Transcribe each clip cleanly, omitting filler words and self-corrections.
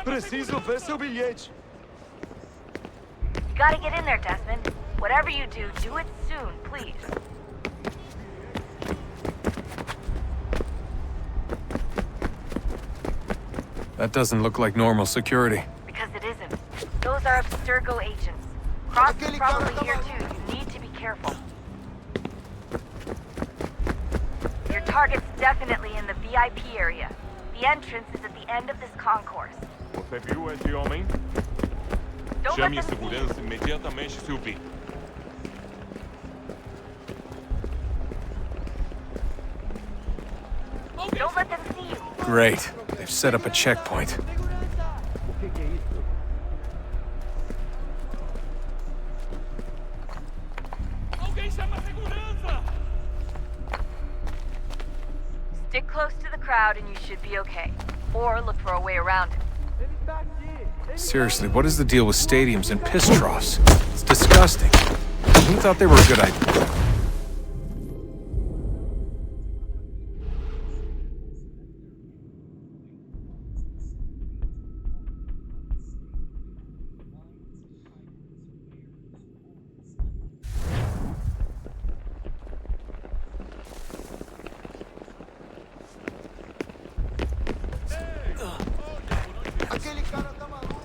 Preciso ver seu bilhete. You gotta get in there, Desmond. Whatever you do, do it soon, please. That doesn't look like normal security. Because it isn't. Those are Abstergo agents. Cross is probably here too. You need to be careful. Your target's definitely in the VIP area. The entrance is at the end of this concourse. Você viu esse homem? Don't Chame a let them see you. segurança imediatamente se o vir. Don't let them see you. Great. They've set up a checkpoint. Alguém chama a segurança! Stick close to the crowd and you should be okay. Or look for a way around it. Seriously, what is the deal with stadiums and piss troughs? It's disgusting. Who thought they were a good idea? Aquele cara tá maluco.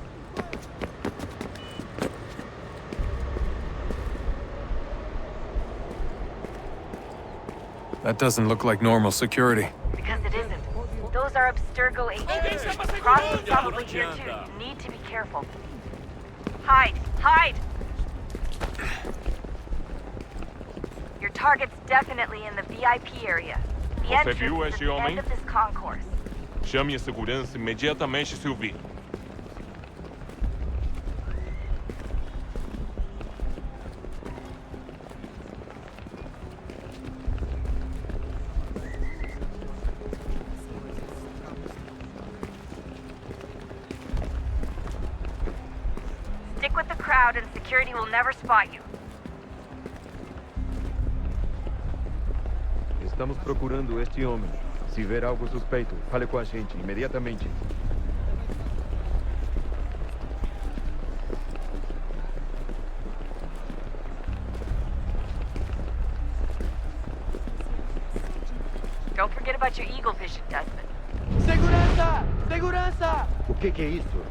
That doesn't look like normal security. Because it isn't. Those are Abstergo agents. Cross is probably here too. You need to be careful. Hide! Hide! Your target's definitely in the VIP area. The Você entrance viu is at esse the homem? end of this concourse. Chame a segurança imediatamente se o vir. Stick with the crowd and security will never spot you. Estamos procurando este homem. Se ver algo suspeito, fale com a gente imediatamente. Don't forget about your eagle vision, Desmond. Segurança! Segurança! O que é isso?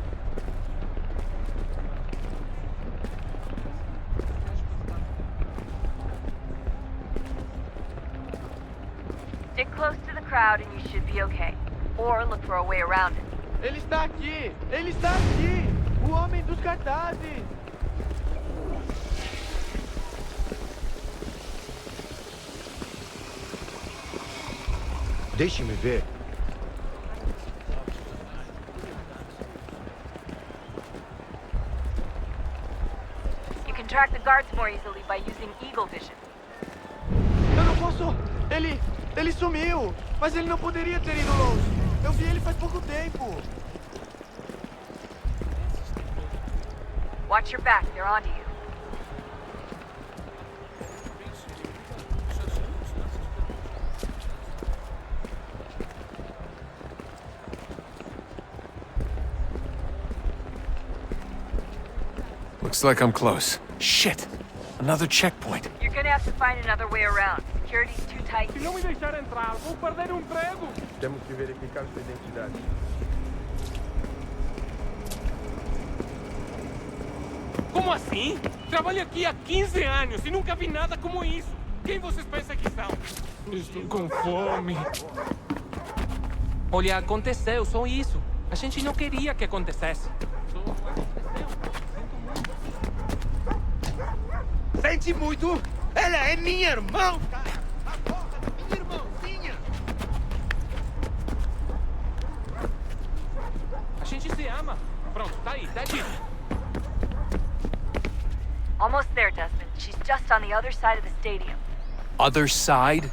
Stick close to the crowd and you should be okay. Or look for a way around it. Ele está aqui! Ele está aqui! O homem dos cartazes! Deixe-me ver. You can track the guards more easily by using eagle vision. Eu não posso... Ele sumiu! Mas ele não poderia ter ido longe! Eu vi ele faz pouco tempo! Watch your back, they're onto you. Looks like I'm close. Shit! Another checkpoint. You're gonna have to find another way around. Security's too tight. Se não me deixar entrar, vou perder o emprego. Temos que verificar sua identidade. Como assim? Trabalho aqui há 15 anos e nunca vi nada como isso. Quem vocês pensam que são? Estou com fome. Olha, aconteceu, só isso. A gente não queria que acontecesse. Sente muito? Ela é minha irmã, cara! A porra da minha irmãzinha! A gente se ama. Pronto, tá aí, tá dito. Almost there, Desmond. She's just on the other side of the stadium. Other side?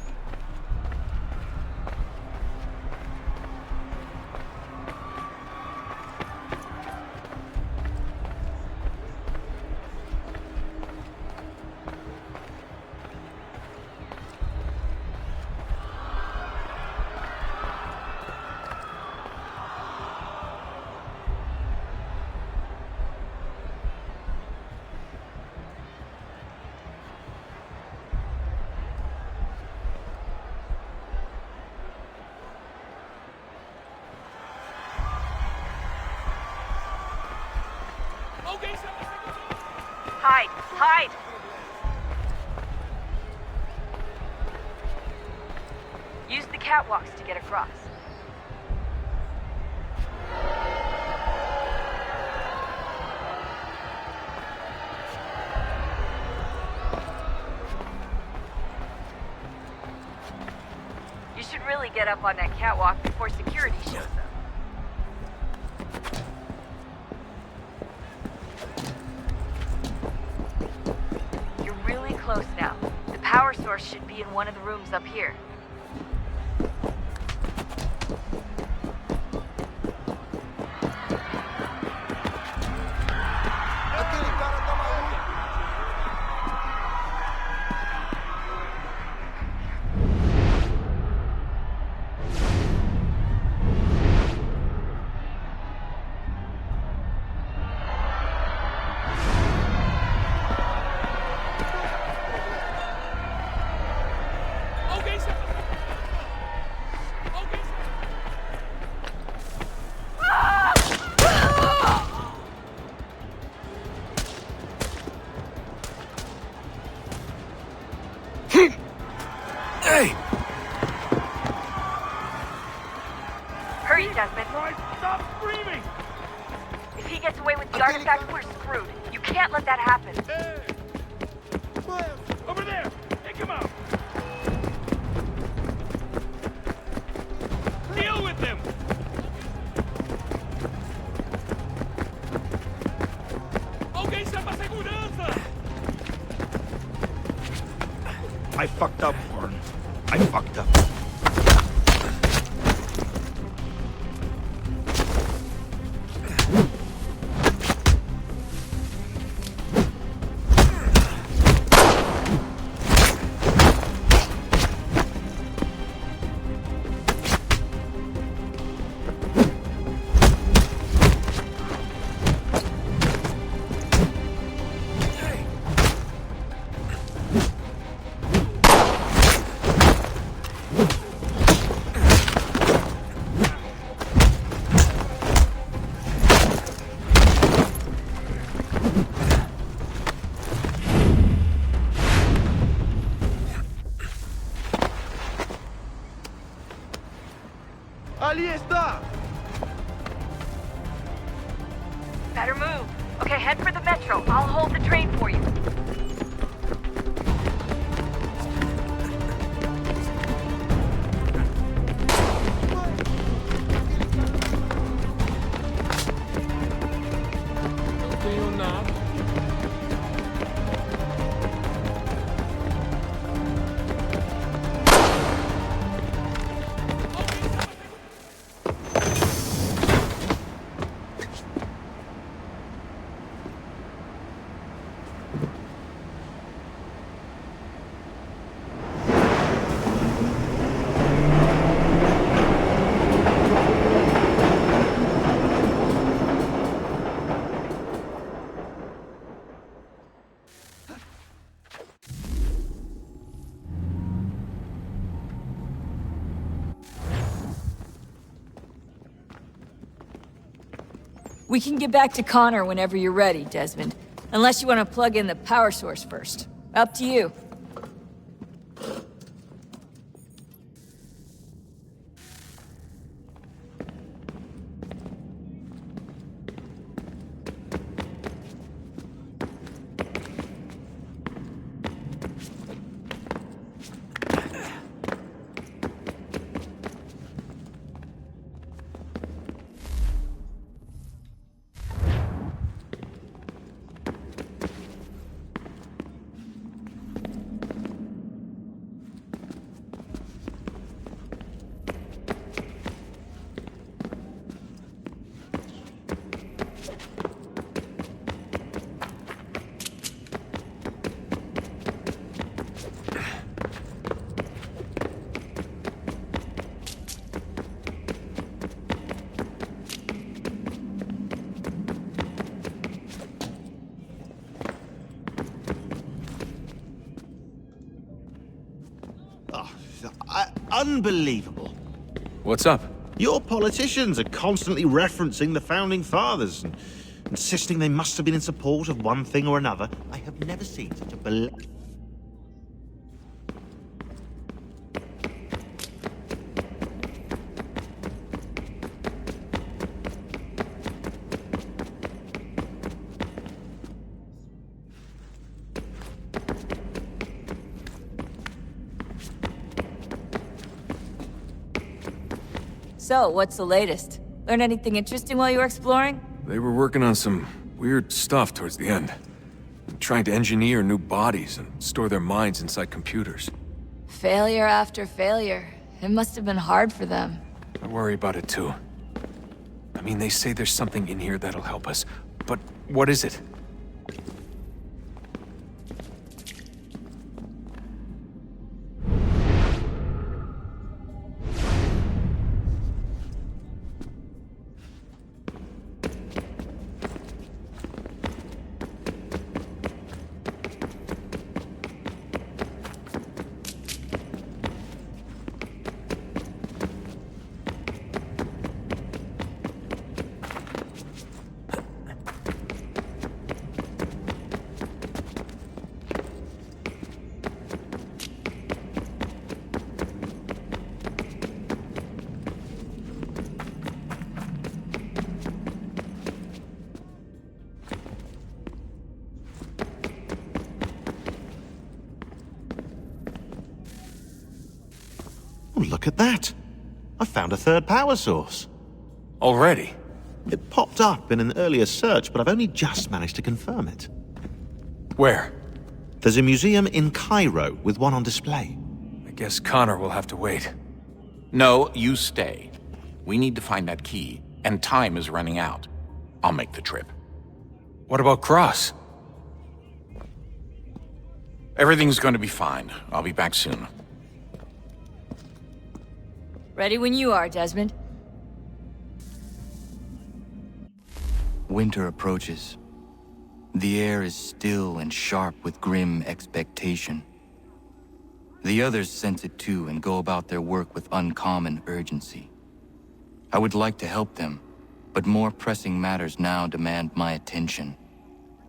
Hide! Hide! Use the catwalks to get across. You should really get up on that catwalk before security shows up. Close now. The power source should be in one of the rooms up here. Aquele cara tá maluco! Hey! Hurry, Desmond. Stop screaming! If he gets away with the artifact, we're screwed. You can't let that happen. Hey! Over there! Take him out! Deal with him! Alguém chama a segurança! I fucked up, Warren. I fucked up. Ali está! Better move. Okay, head for the metro. I'll hold the train for you. Não tenho nada. We can get back to Connor whenever you're ready, Desmond. Unless you want to plug in the power source first. Up to you. Unbelievable. What's up? Your politicians are constantly referencing the Founding Fathers and insisting they must have been in support of one thing or another. I have never seen such a So, what's the latest? Learn anything interesting while you were exploring? They were working on some weird stuff towards the end. Trying to engineer new bodies and store their minds inside computers. Failure after failure. It must have been hard for them. I worry about it too. I mean, they say there's something in here that'll help us, but what is it? Oh, look at that. I found a third power source. Already? It popped up in an earlier search, but I've only just managed to confirm it. Where? There's a museum in Cairo with one on display. I guess Connor will have to wait. No, you stay. We need to find that key, and time is running out. I'll make the trip. What about Cross? Everything's going to be fine. I'll be back soon. Ready when you are, Desmond. Winter approaches. The air is still and sharp with grim expectation. The others sense it too and go about their work with uncommon urgency. I would like to help them, but more pressing matters now demand my attention.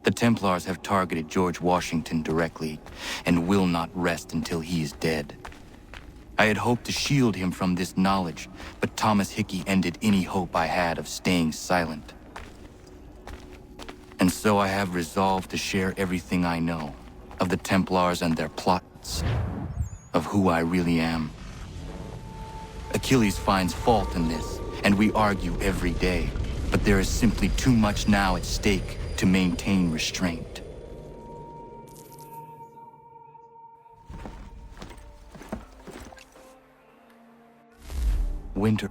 The Templars have targeted George Washington directly, and will not rest until he is dead. I had hoped to shield him from this knowledge, but Thomas Hickey ended any hope I had of staying silent. And so I have resolved to share everything I know, of the Templars and their plots, of who I really am. Achilles finds fault in this, and we argue every day, but there is simply too much now at stake to maintain restraint. Winter.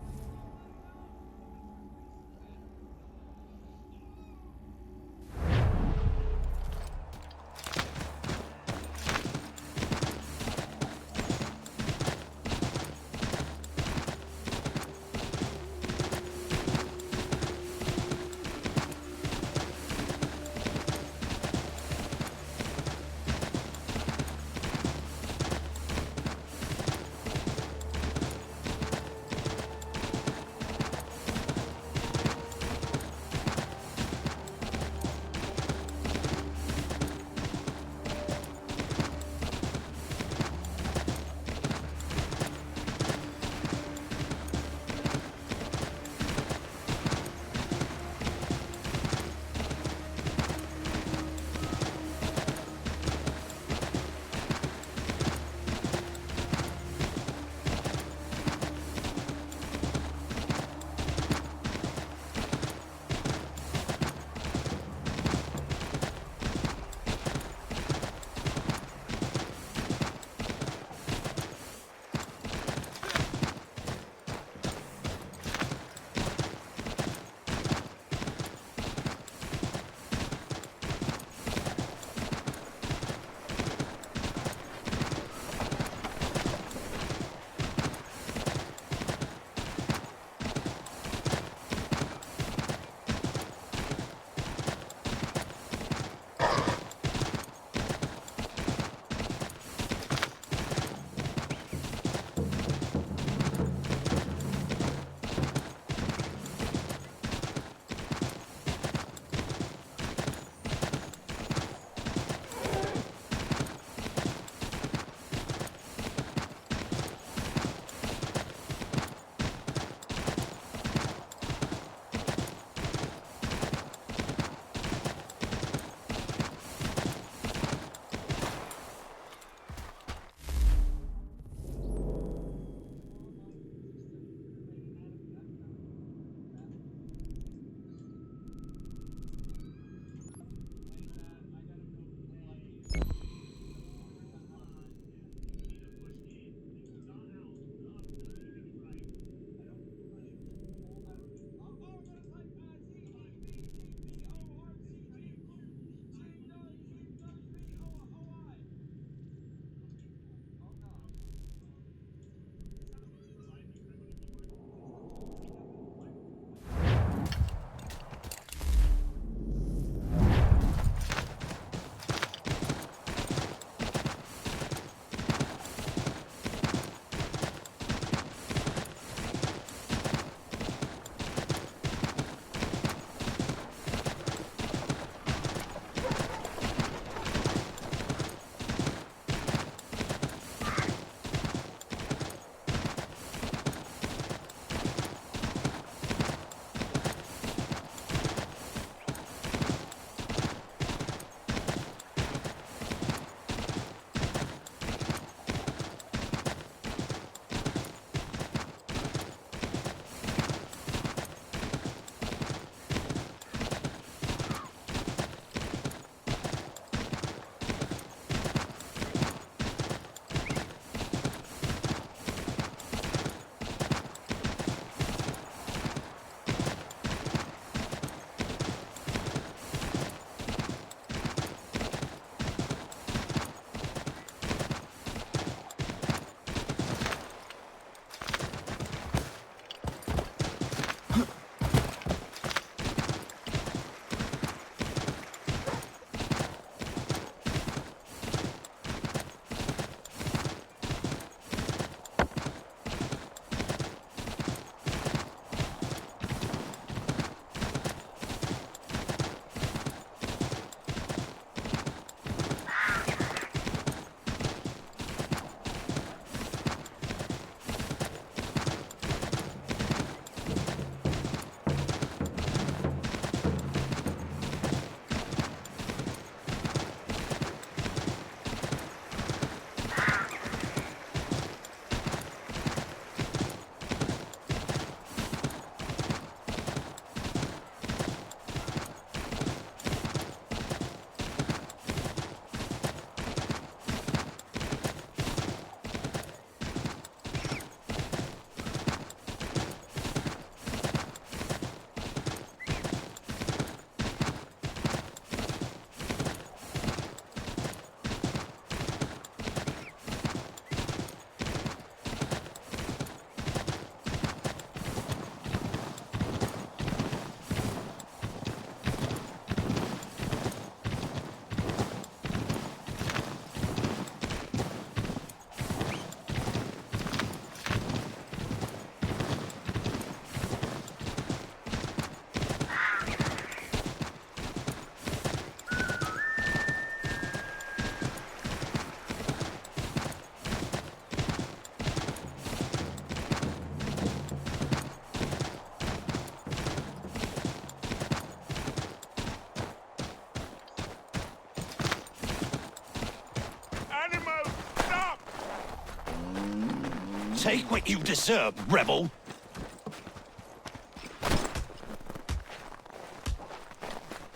Take what you deserve, rebel.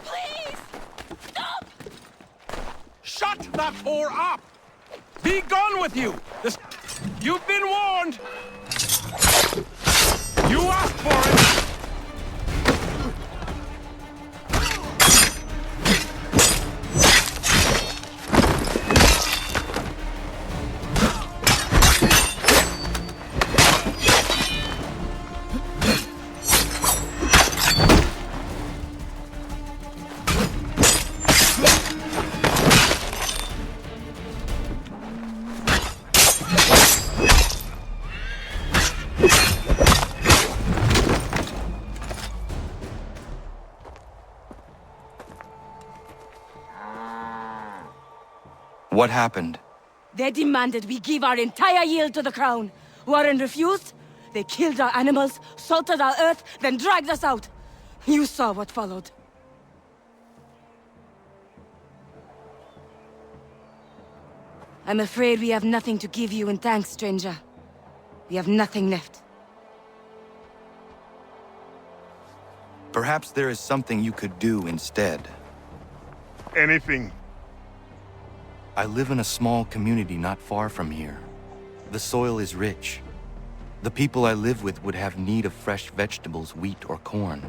Please! Stop! Shut that whore up! Be gone with you! You've been warned! You asked for it! What happened? They demanded we give our entire yield to the crown. Warren refused. They killed our animals, salted our earth, then dragged us out. You saw what followed. I'm afraid we have nothing to give you in thanks, stranger. We have nothing left. Perhaps there is something you could do instead. Anything. I live in a small community not far from here. The soil is rich. The people I live with would have need of fresh vegetables, wheat, or corn.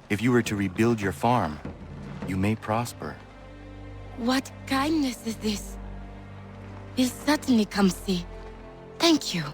If you were to rebuild your farm, you may prosper. What kindness is this? We'll certainly come see. Thank you.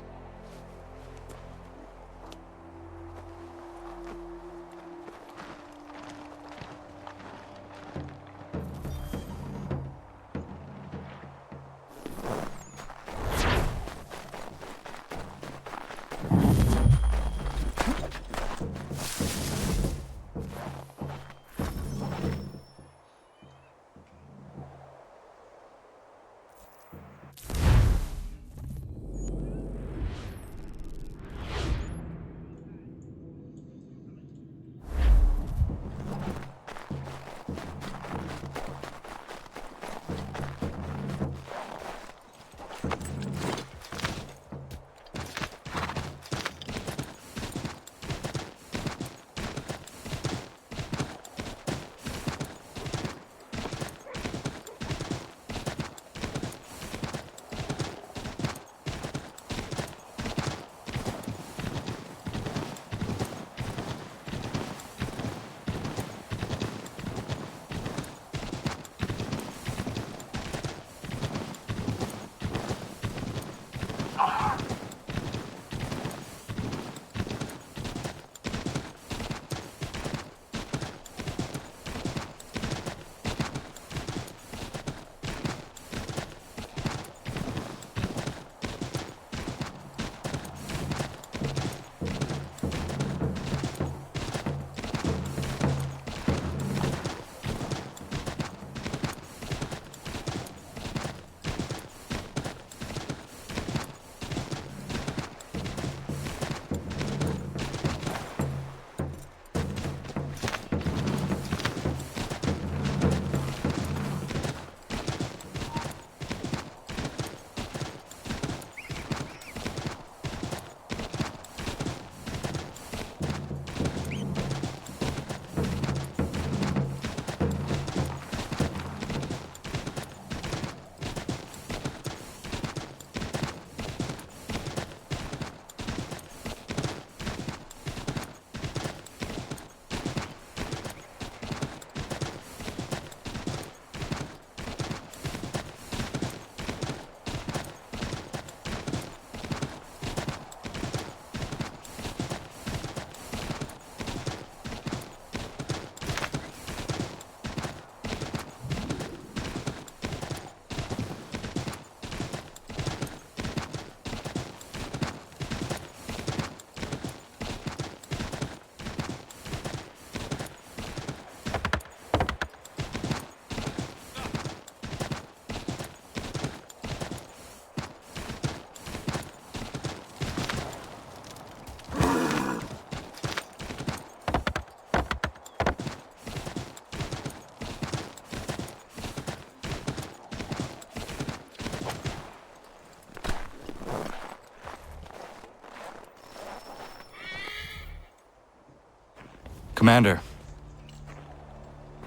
Commander.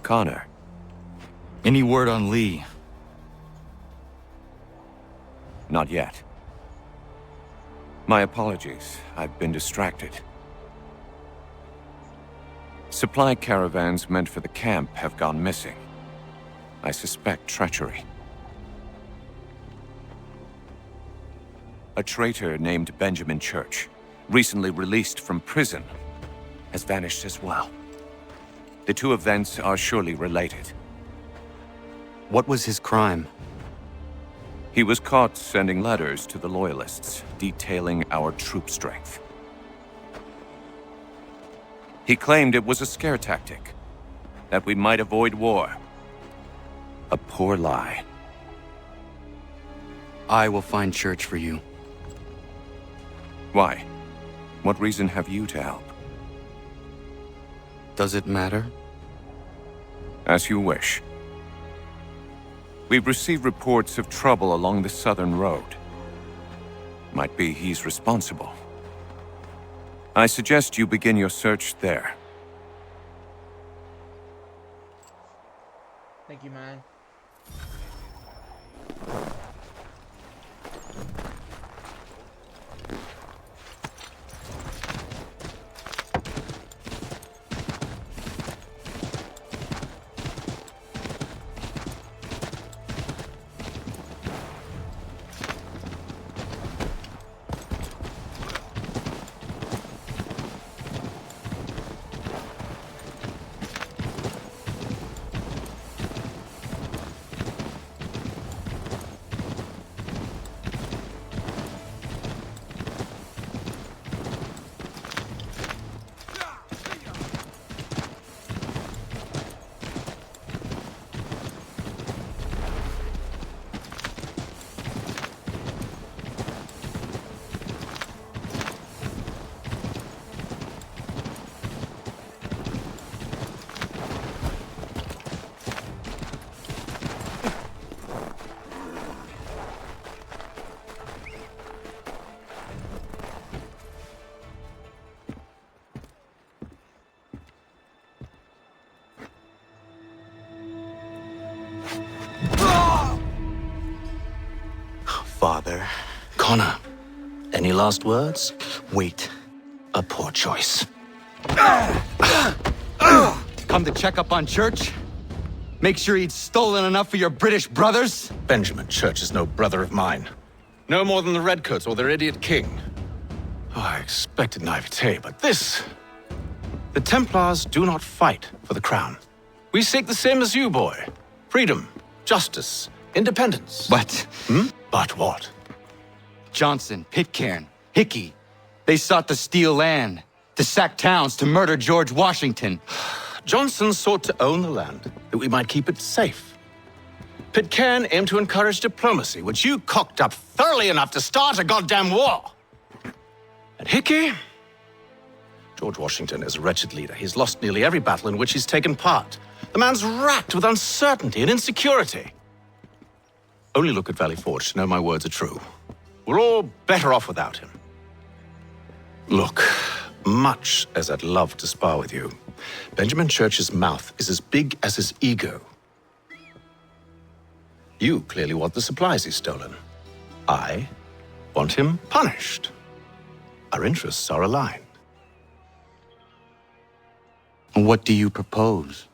Connor. Any word on Lee? Not yet. My apologies. I've been distracted. Supply caravans meant for the camp have gone missing. I suspect treachery. A traitor named Benjamin Church, recently released from prison, has vanished as well. The two events are surely related. What was his crime? He was caught sending letters to the Loyalists, detailing our troop strength. He claimed it was a scare tactic, that we might avoid war. A poor lie. I will find Church for you. Why? What reason have you to help? Does it matter? As you wish. We've received reports of trouble along the southern road. Might be he's responsible. I suggest you begin your search there. Thank you, man. Father. Connor, any last words? Wait. A poor choice. Come to check up on Church? Make sure he'd stolen enough for your British brothers? Benjamin Church is no brother of mine. No more than the Redcoats or their idiot king. Oh, I expected naivete, but this... The Templars do not fight for the crown. We seek the same as you, boy. Freedom, justice, independence. But... But what? Johnson, Pitcairn, Hickey, they sought to steal land, to sack towns, to murder George Washington. Johnson sought to own the land, that we might keep it safe. Pitcairn aimed to encourage diplomacy, which you cocked up thoroughly enough to start a goddamn war. And Hickey? George Washington is a wretched leader. He's lost nearly every battle in which he's taken part. The man's racked with uncertainty and insecurity. Only look at Valley Forge to know my words are true. We're all better off without him. Look, much as I'd love to spar with you, Benjamin Church's mouth is as big as his ego. You clearly want the supplies he's stolen. I want him punished. Our interests are aligned. What do you propose?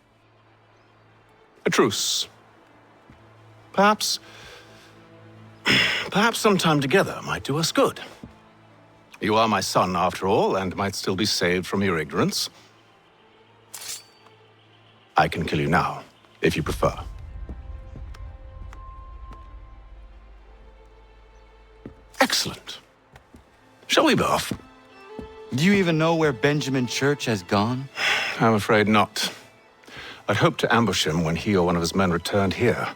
A truce. Perhaps some time together might do us good. You are my son, after all, and might still be saved from your ignorance. I can kill you now, if you prefer. Excellent. Shall we be off? Do you even know where Benjamin Church has gone? I'm afraid not. I'd hoped to ambush him when he or one of his men returned here.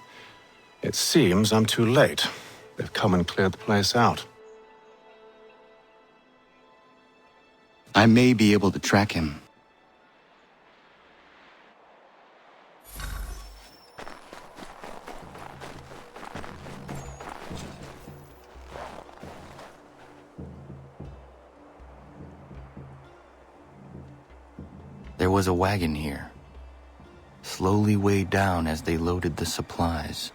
It seems I'm too late. They've come and cleared the place out. I may be able to track him. There was a wagon here, slowly weighed down as they loaded the supplies.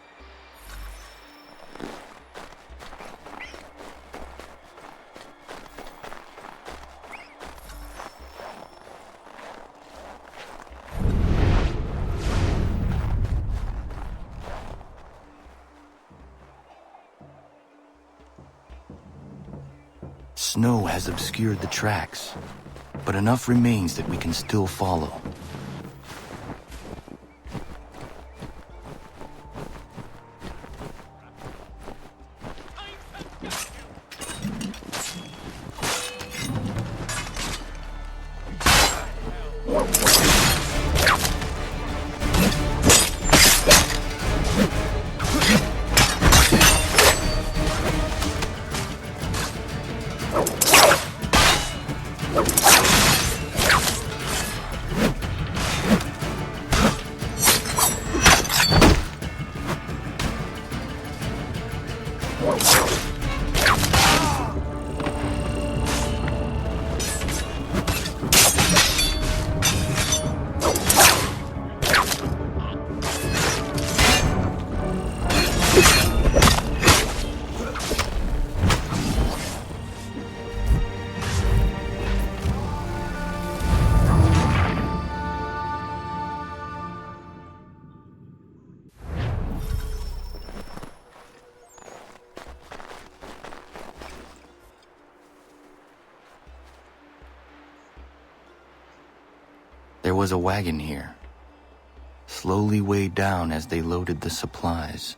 Snow has obscured the tracks, but enough remains that we can still follow. There was a wagon here, slowly weighed down as they loaded the supplies.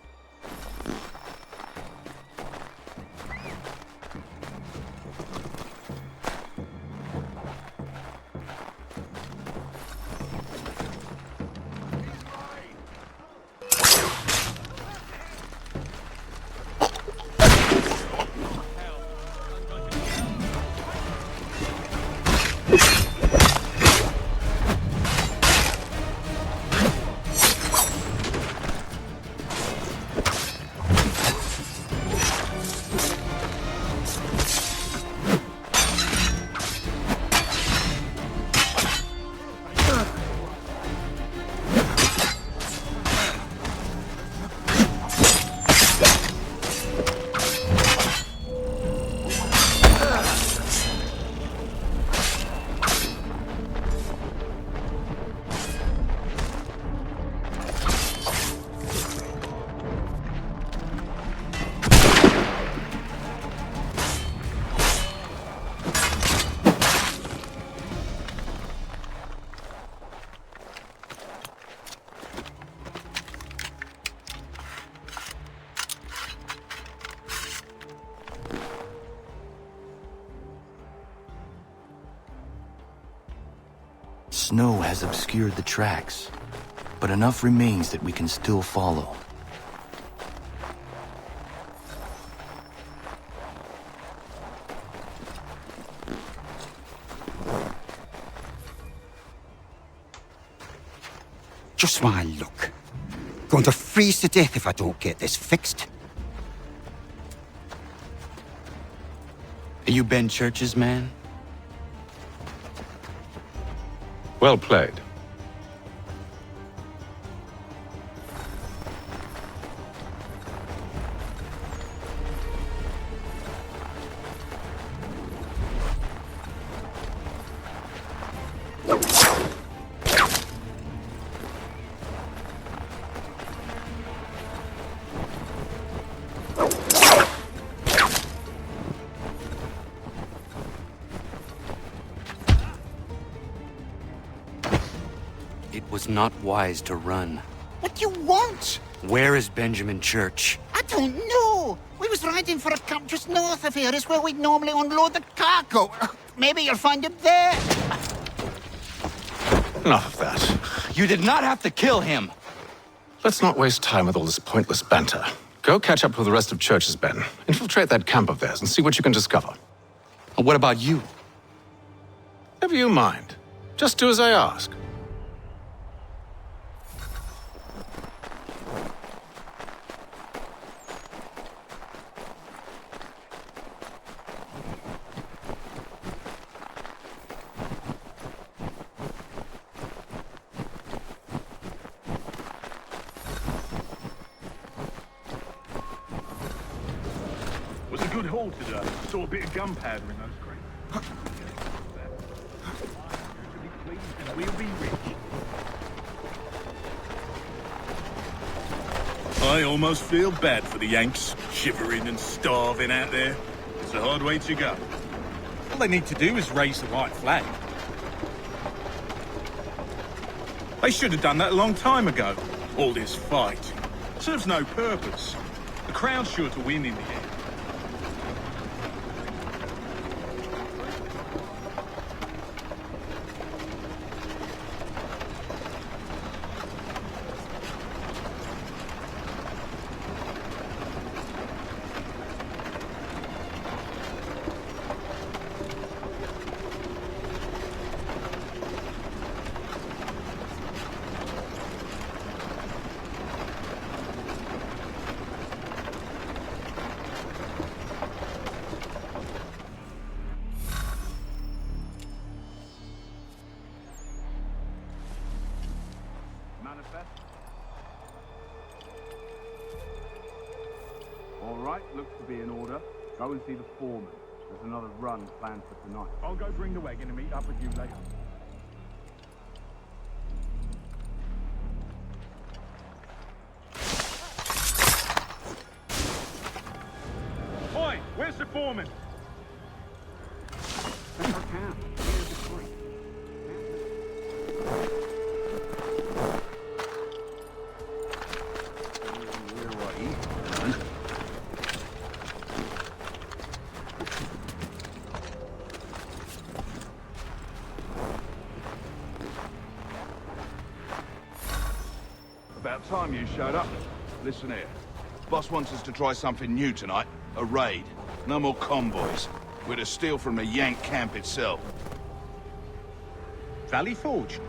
Snow has obscured the tracks, but enough remains that we can still follow. Just my luck. Going to freeze to death if I don't get this fixed. Are you Ben Church's man? Well played. It was not wise to run. What do you want? Where is Benjamin Church? I don't know. We was riding for a camp just north of here. It's where we'd normally unload the cargo. Maybe you'll find him there. Enough of that. You did not have to kill him. Let's not waste time with all this pointless banter. Go catch up with the rest of Church's men. Infiltrate that camp of theirs and see what you can discover. And what about you? Never you mind. Just do as I ask. haul today. Saw a bit of gunpowder in those crates. Be pleased and we'll be rich. I almost feel bad for the Yanks, shivering and starving out there. It's a hard way to go. All they need to do is raise the white flag. They should have done that a long time ago. All this fight serves no purpose. The Crown's sure to win in the end. All right, looks to be in order. Go and see the foreman. There's another run planned for tonight. I'll go bring the wagon and meet up with you later. Oi, where's the foreman? Center camp. Here's the creek. About time you showed up. Listen here. Boss wants us to try something new tonight. A raid. No more convoys. We're to steal from the Yank camp itself. Valley Forge?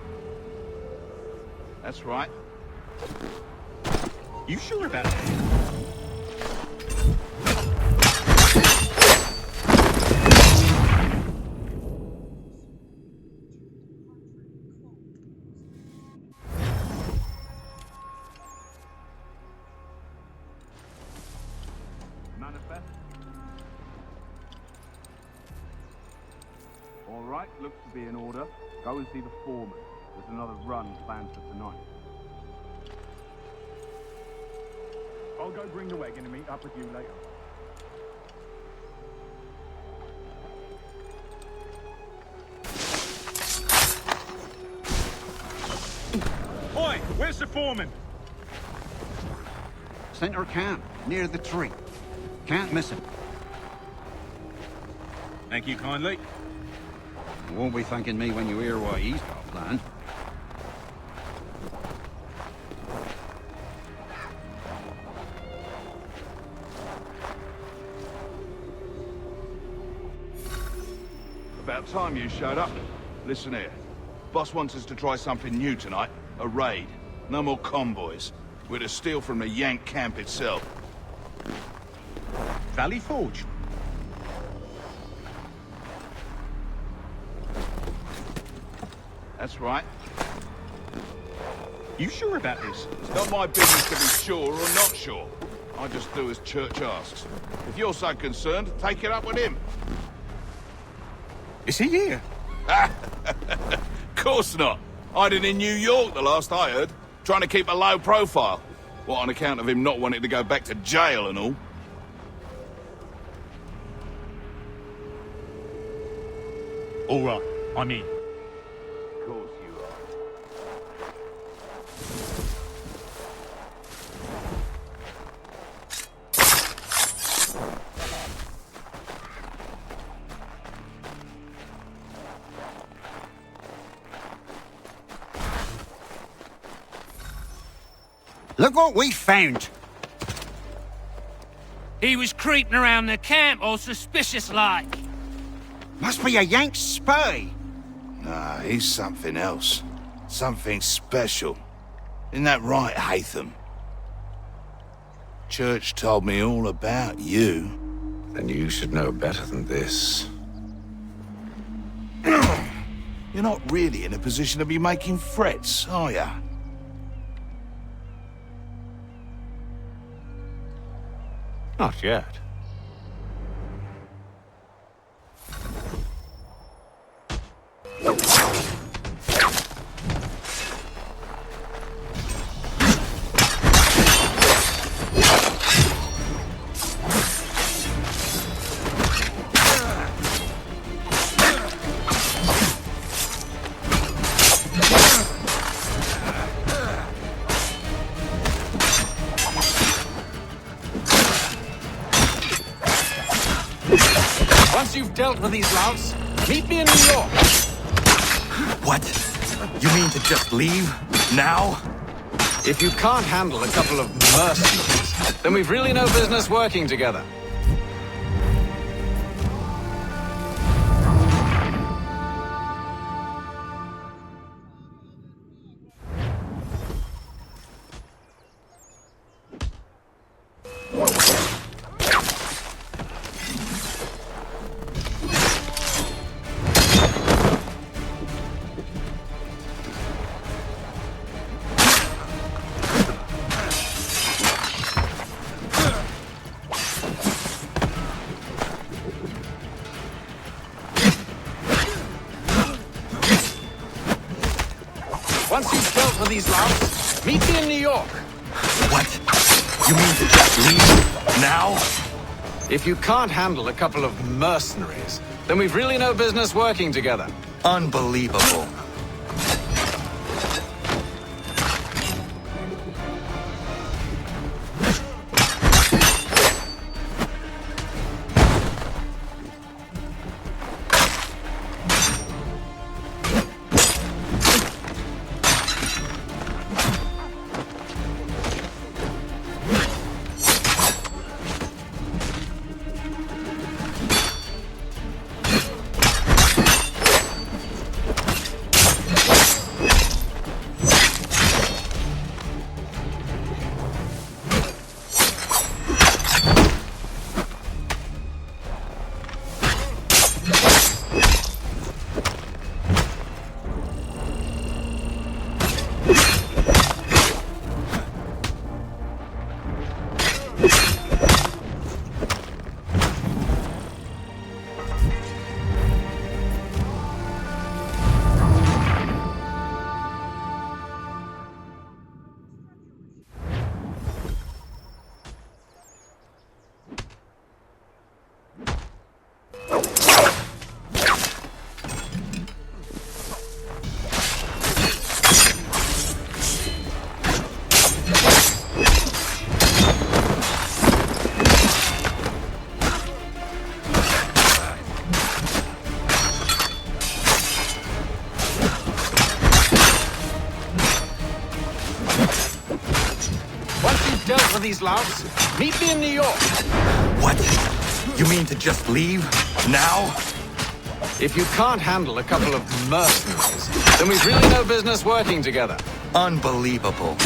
That's right. You sure about that? Manifest. All right, looks to be in order. Go and see the foreman. There's another run planned for tonight. I'll go bring the wagon and meet up with you later. Oi, where's the foreman? Center camp, near the tree. Can't miss him. Thank you kindly. You won't be thanking me when you hear what he's got planned. About time you showed up. Listen here. Boss wants us to try something new tonight. A raid. No more convoys. We're to steal from the Yank camp itself. Valley Forge? That's right. You sure about this? It's not my business to be sure or not sure. I just do as Church asks. If you're so concerned, take it up with him. Is he here? Course not. Hiding in New York, the last I heard. Trying to keep a low profile. What, on account of him not wanting to go back to jail and all? All right, I'm in. Of course you are. Look what we found! He was creeping around the camp all suspicious-like. Must be a Yank spy. Nah, he's something else. Something special. Isn't that right, Hatham? Church told me all about you. Then you should know better than this. You're not really in a position to be making threats, are ya? Not yet. Once you've dealt with these louts, meet me in New York. What? You mean to just leave? Now? If you can't handle a couple of mercenaries, then we've really no business working together. Once you've dealt with these louts, meet me in New York. What? You mean to just leave? Now? If you can't handle a couple of mercenaries, then we've really no business working together. Unbelievable. Dealt with these louts, meet me in New York. What? You mean to just leave? Now? If you can't handle a couple of mercenaries, then we've really no business working together. Unbelievable.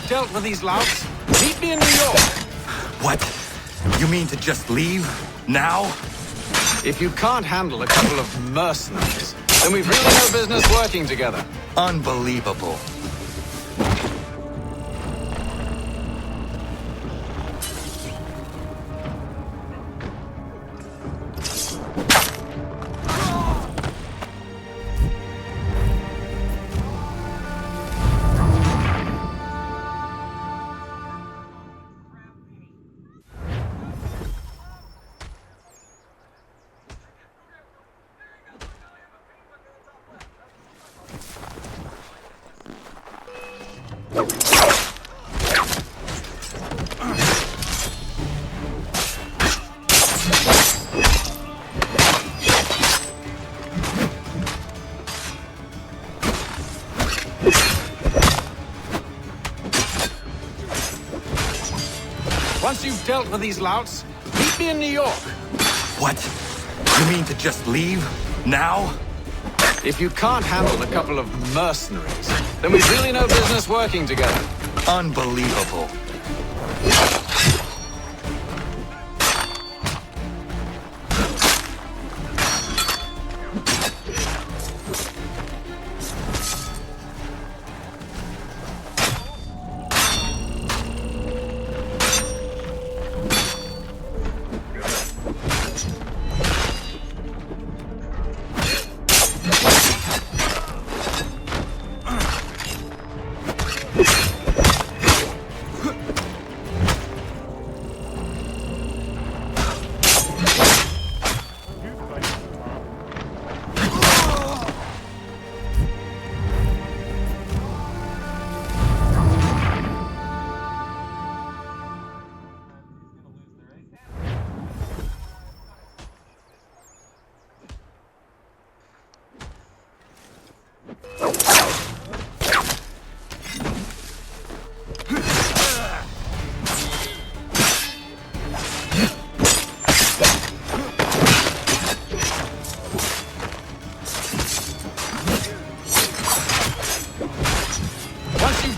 Dealt with these louts, meet me in New York. What? You mean to just leave? Now? If you can't handle a couple of mercenaries, then we've really no business working together. Unbelievable. Once you've dealt with these louts, meet me in New York. What? You mean to just leave? Now? If you can't handle a couple of mercenaries, then we've really no business working together. Unbelievable.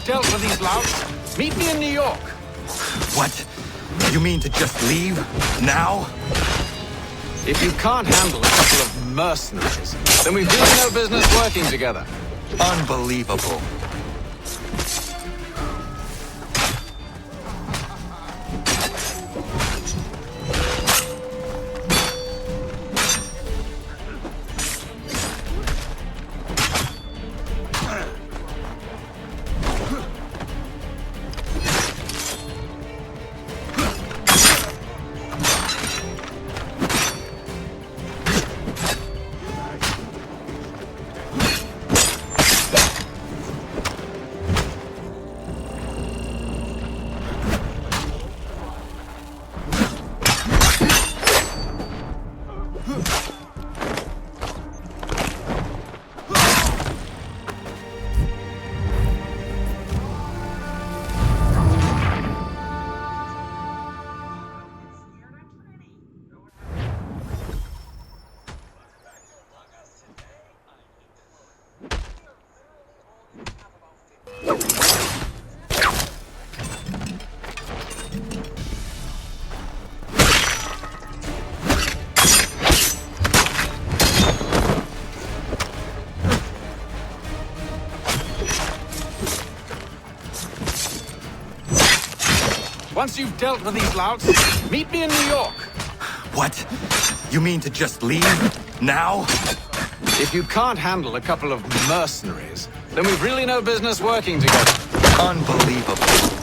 Dealt with these louts, meet me in New York. What? You mean to just leave? Now? If you can't handle a couple of mercenaries, then we've really no business working together. Unbelievable. Once you've dealt with these louts, meet me in New York. What? You mean to just leave? Now? If you can't handle a couple of mercenaries, then we've really no business working together. Unbelievable.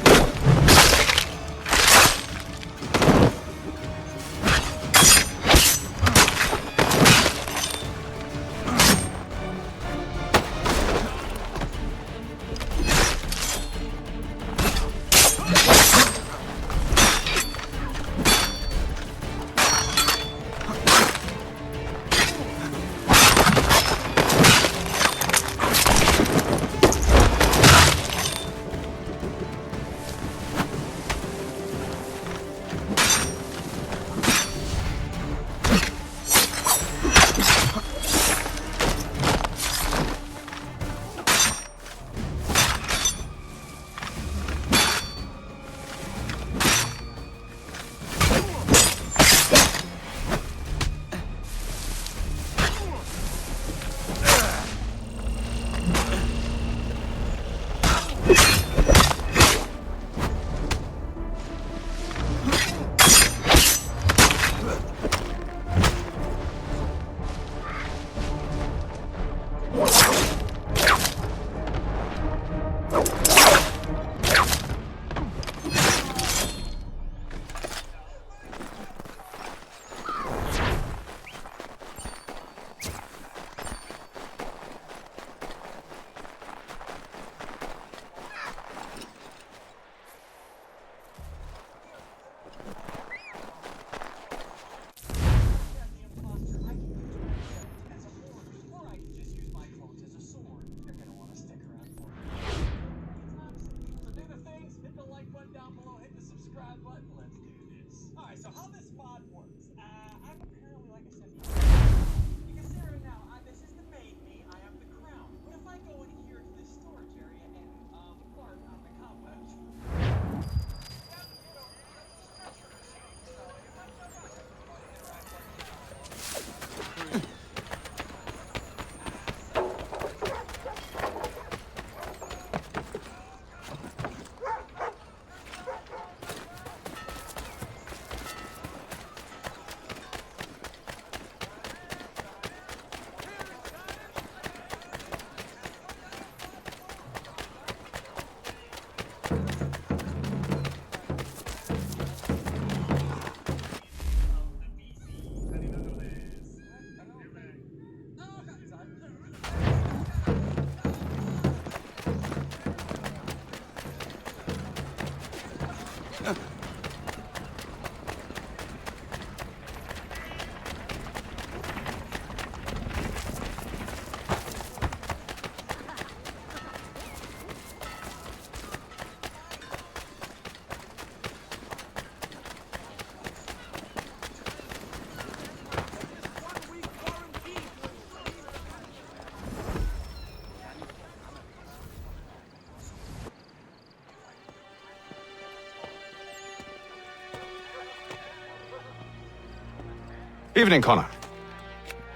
Evening, Connor.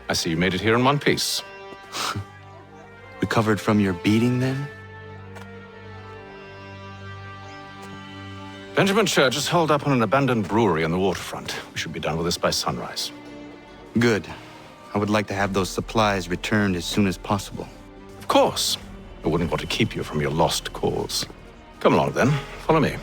I see you made it here in one piece. Recovered from your beating, then? Benjamin Church is holed up on an abandoned brewery on the waterfront. We should be done with this by sunrise. Good. I would like to have those supplies returned as soon as possible. Of course. I wouldn't want to keep you from your lost cause. Come along, then. Follow me.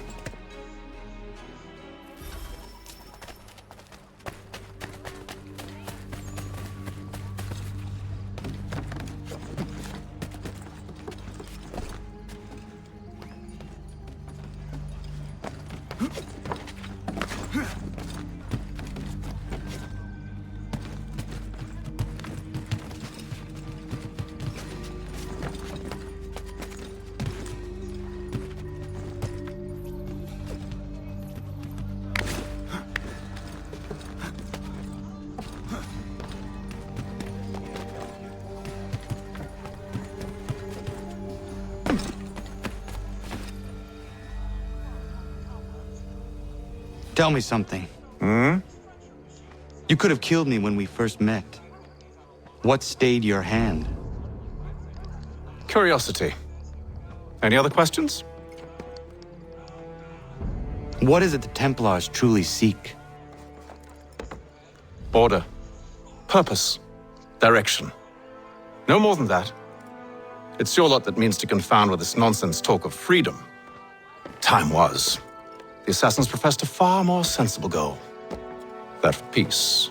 Tell me something. You could have killed me when we first met. What stayed your hand? Curiosity. Any other questions? What is it the Templars truly seek? Order. Purpose. Direction. No more than that. It's your lot that means to confound with this nonsense talk of freedom. Time was. The assassins professed a far more sensible goal. That of peace.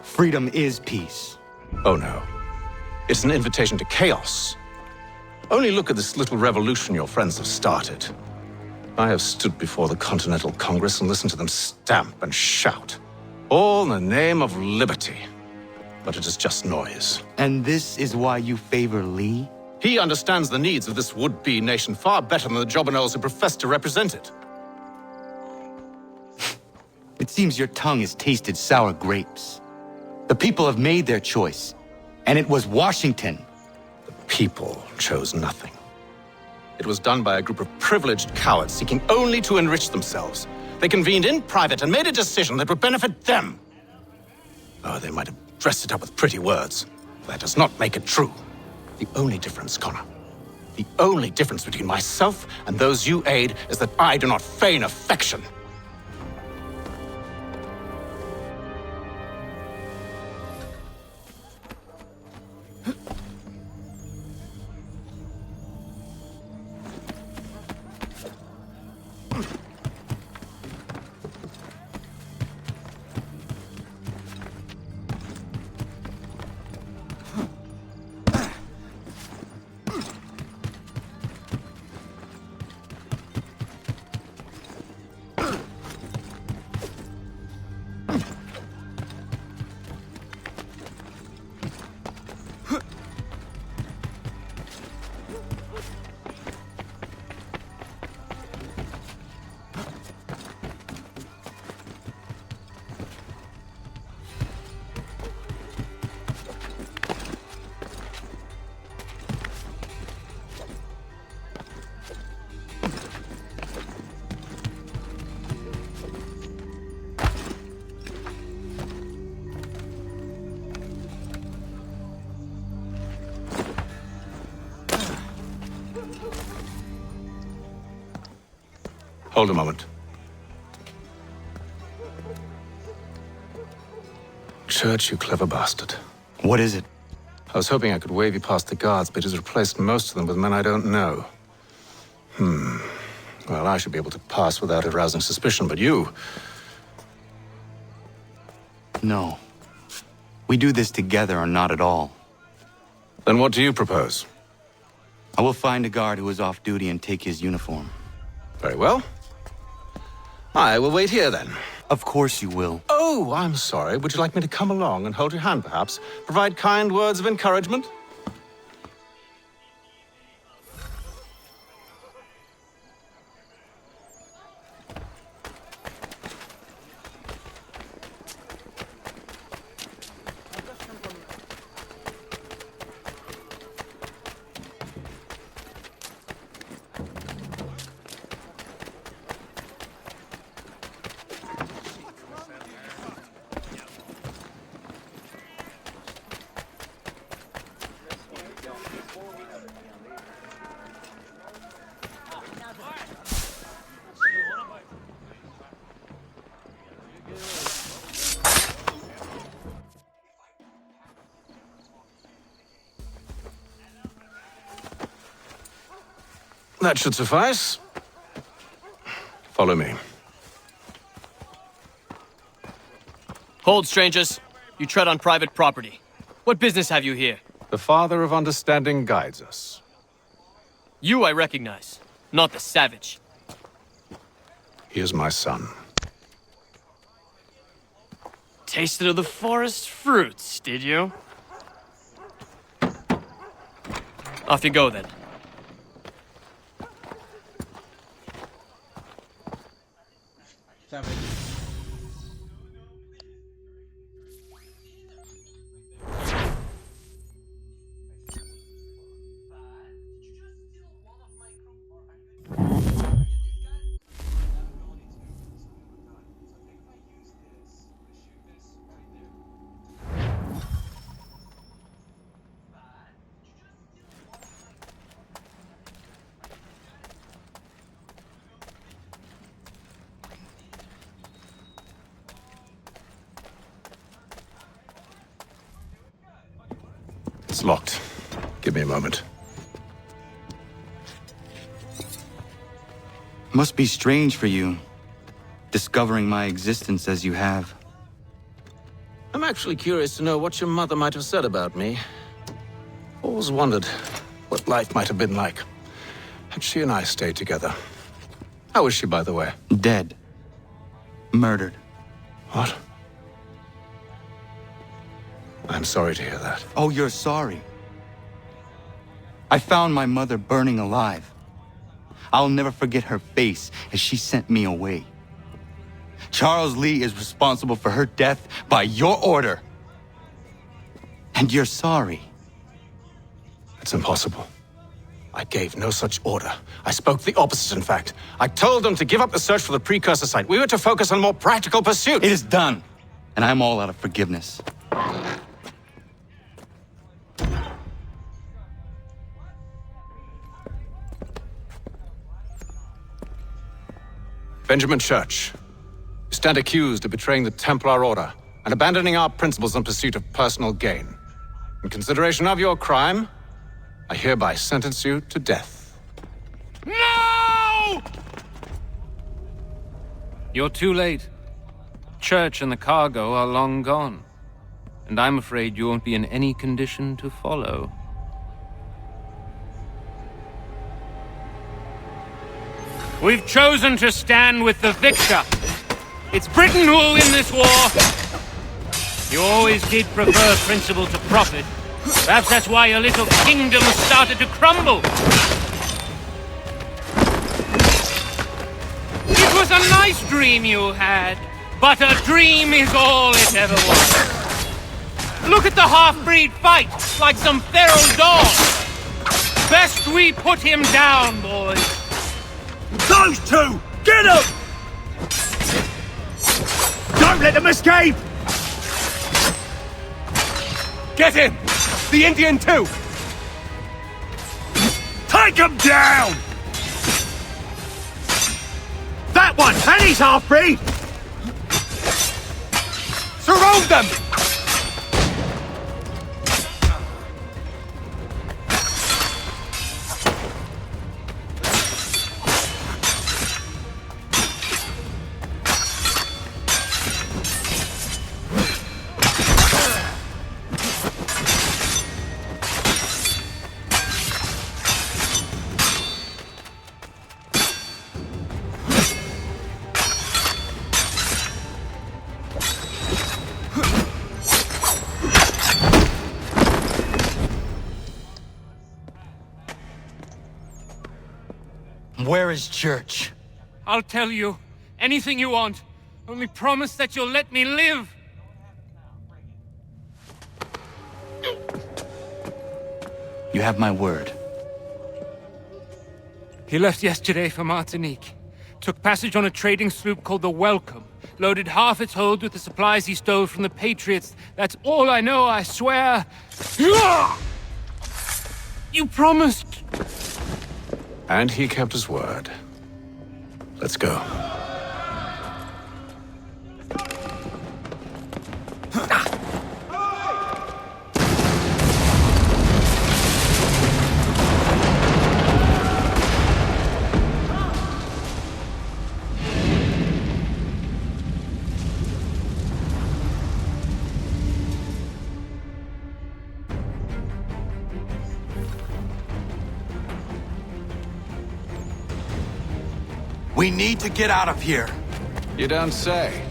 Freedom is peace. Oh no. It's an invitation to chaos. Only look at this little revolution your friends have started. I have stood before the Continental Congress and listened to them stamp and shout. All in the name of liberty. But it is just noise. And this is why you favor Lee? He understands the needs of this would-be nation far better than the jobberknolls who profess to represent it. It seems your tongue has tasted sour grapes. The people have made their choice, and it was Washington. The people chose nothing. It was done by a group of privileged cowards seeking only to enrich themselves. They convened in private and made a decision that would benefit them. Oh, they might have dressed it up with pretty words. That does not make it true. The only difference, Connor, the only difference between myself and those you aid is that I do not feign affection. Hold a moment. Church, you clever bastard. What is it? I was hoping I could wave you past the guards, but he's replaced most of them with men I don't know. Well, I should be able to pass without arousing suspicion, but you... No. We do this together or not at all. Then what do you propose? I will find a guard who is off duty and take his uniform. Very well. I will wait here, then. Of course you will. Oh, I'm sorry. Would you like me to come along and hold your hand, perhaps? Provide kind words of encouragement? That should suffice. Follow me. Hold, strangers. You tread on private property. What business have you here? The Father of Understanding guides us. You I recognize, not the savage. He is my son. Tasted of the forest fruits, did you? Off you go, then. It's locked. Give me a moment. Must be strange for you, discovering my existence as you have. I'm actually curious to know what your mother might have said about me. Always wondered what life might have been like had she and I stayed together. How is she, by the way? Dead. Murdered. What? I'm sorry to hear that. Oh, you're sorry. I found my mother burning alive. I'll never forget her face as she sent me away. Charles Lee is responsible for her death by your order. And you're sorry. It's impossible. I gave no such order. I spoke the opposite, in fact. I told them to give up the search for the precursor site. We were to focus on more practical pursuits. It is done, and I'm all out of forgiveness. Benjamin Church, you stand accused of betraying the Templar Order and abandoning our principles in pursuit of personal gain. In consideration of your crime, I hereby sentence you to death. No! You're too late. Church and the cargo are long gone. And I'm afraid you won't be in any condition to follow. We've chosen to stand with the victor. It's Britain who will win this war. You always did prefer principle to profit. Perhaps that's why your little kingdom started to crumble. It was a nice dream you had, but a dream is all it ever was. Look at the half-breed fight, like some feral dog. Best we put him down, boys. Those two! Get them! Don't let them escape! Get him! The Indian too! Take him down! That one! And he's half-breed! Surround them! Where is Church? I'll tell you. Anything you want. Only promise that you'll let me live. You have my word. He left yesterday for Martinique. Took passage on a trading sloop called the Welcome. Loaded half its hold with the supplies he stole from the Patriots. That's all I know, I swear. You promised. And he kept his word. Let's go. We need to get out of here. You don't say.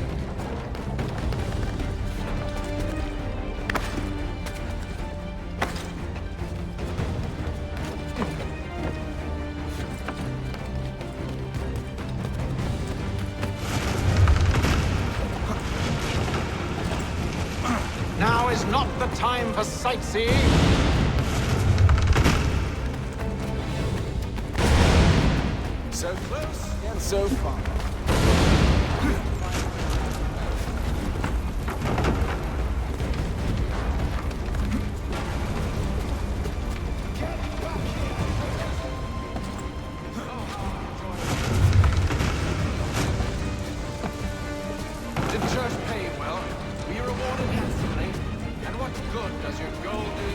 Now is not the time for sightseeing. So close and so far. Did church pay well? Were you rewarded handsomely? And what good does your gold do?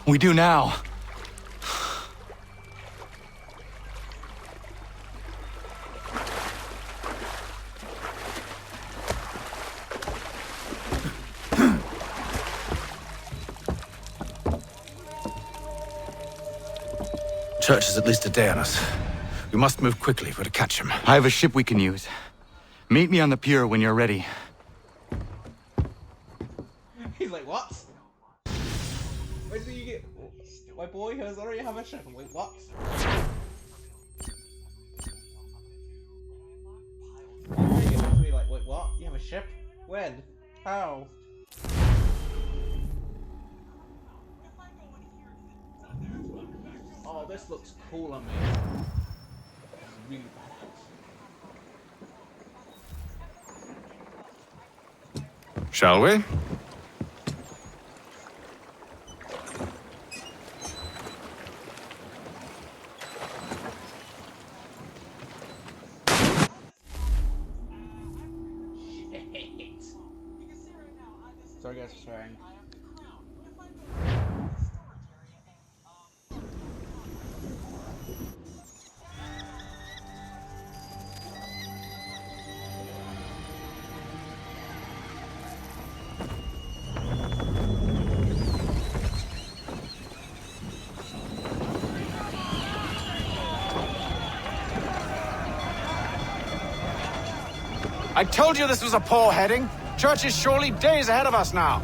We do now. Church is at least a day on us. We must move quickly if we're to catch him. I have a ship we can use. Meet me on the pier when you're ready. He's like, what? Where do you get... My boy has already have a ship. I'm like, what? You get to me like, wait, what? You have a ship? When? How? Oh, this looks cool on me. This is really badass. Shall we? Sorry guys for swearing. I told you this was a poor heading. Church is surely days ahead of us now.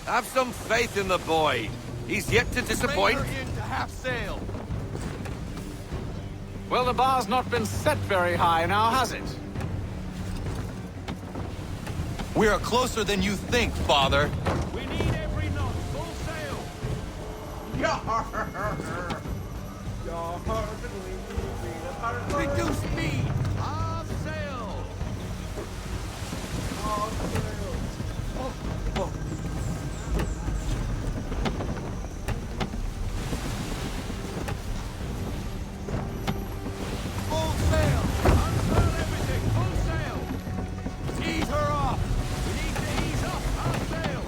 Have some faith in the boy. He's yet to disappoint. Into half sail. Well, the bar's not been set very high now, has it? We are closer than you think, Father. We need every knot. Full sail. Reduce speed. Half sail. Full sail. Unfurl everything. Full sail. Ease her off. We need to ease up. Half sail.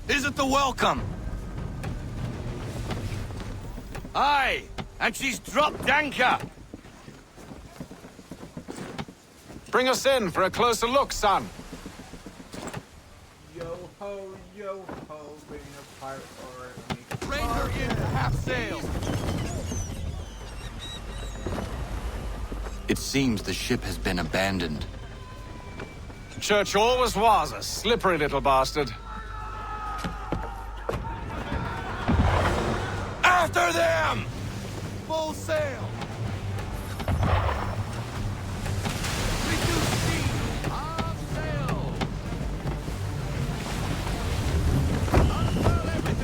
Isn't the welcome? Aye, and she's dropped anchor. Bring us in for a closer look, son. Yo ho, being a pirate or Rain her into half sail. It seems the ship has been abandoned. Church always was a slippery little bastard. After them! Full sail. Reduce speed. Half sail. Unfurl everything.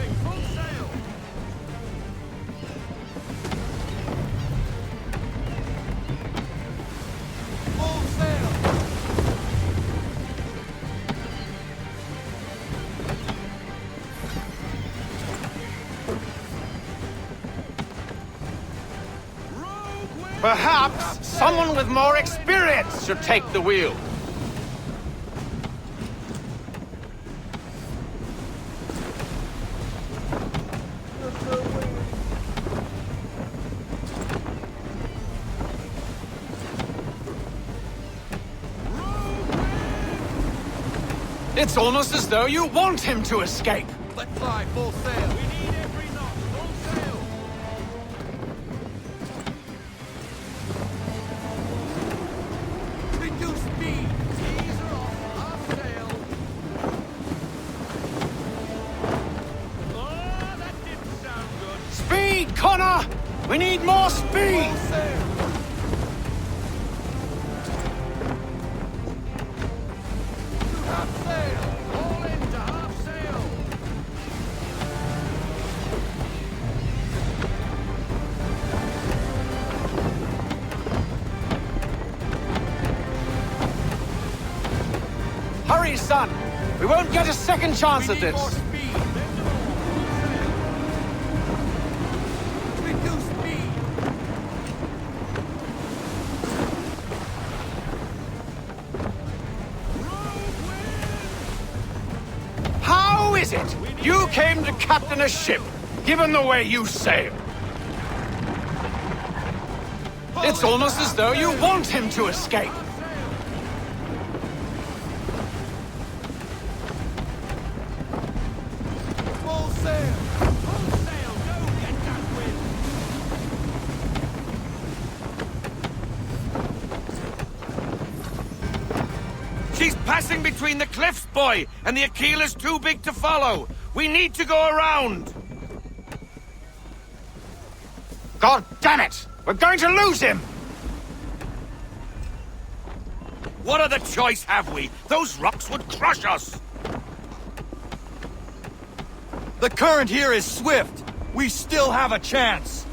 Perhaps someone with more experience should take the wheel. It's almost as though you want him to escape. Let fly, full sail. We need every knot, full sail. Reduce speed. Tease her off, half sail. Oh, that didn't sound good. Speed, Connor! We need more speed! Full sail. Half sail. All into half sail. Hurry, son! We won't get a second chance at this. More speed. Reduce speed. How is it you came to captain a ship, given the way you sail? It's almost as though you want him to escape. Full sail. Full sail. Go get that wind. She's passing between the cliffs, boy, and the Aquila's too big to follow. We need to go around. God damn it! We're going to lose him! What other choice have we? Those rocks would crush us. The current here is swift. We still have a chance.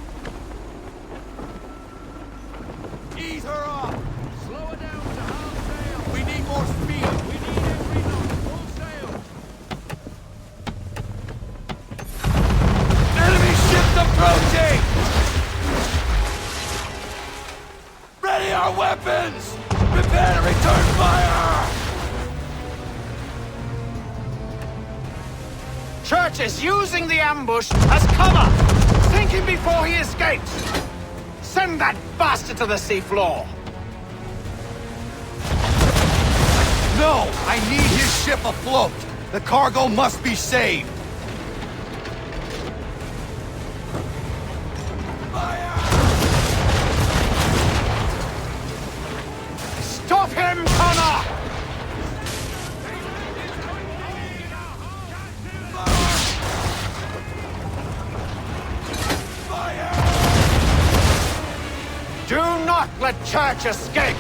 Ease her off. Slow her down to half sail. We need more speed. We need every knot. Full sail. Enemy ships approaching! Ready our weapons! Prepare to return fire! Church is using the ambush as cover, thinking before he escapes. Send that bastard to the seafloor. No! I need his ship afloat! The cargo must be saved! Stop him, Connor! Do not let Church escape!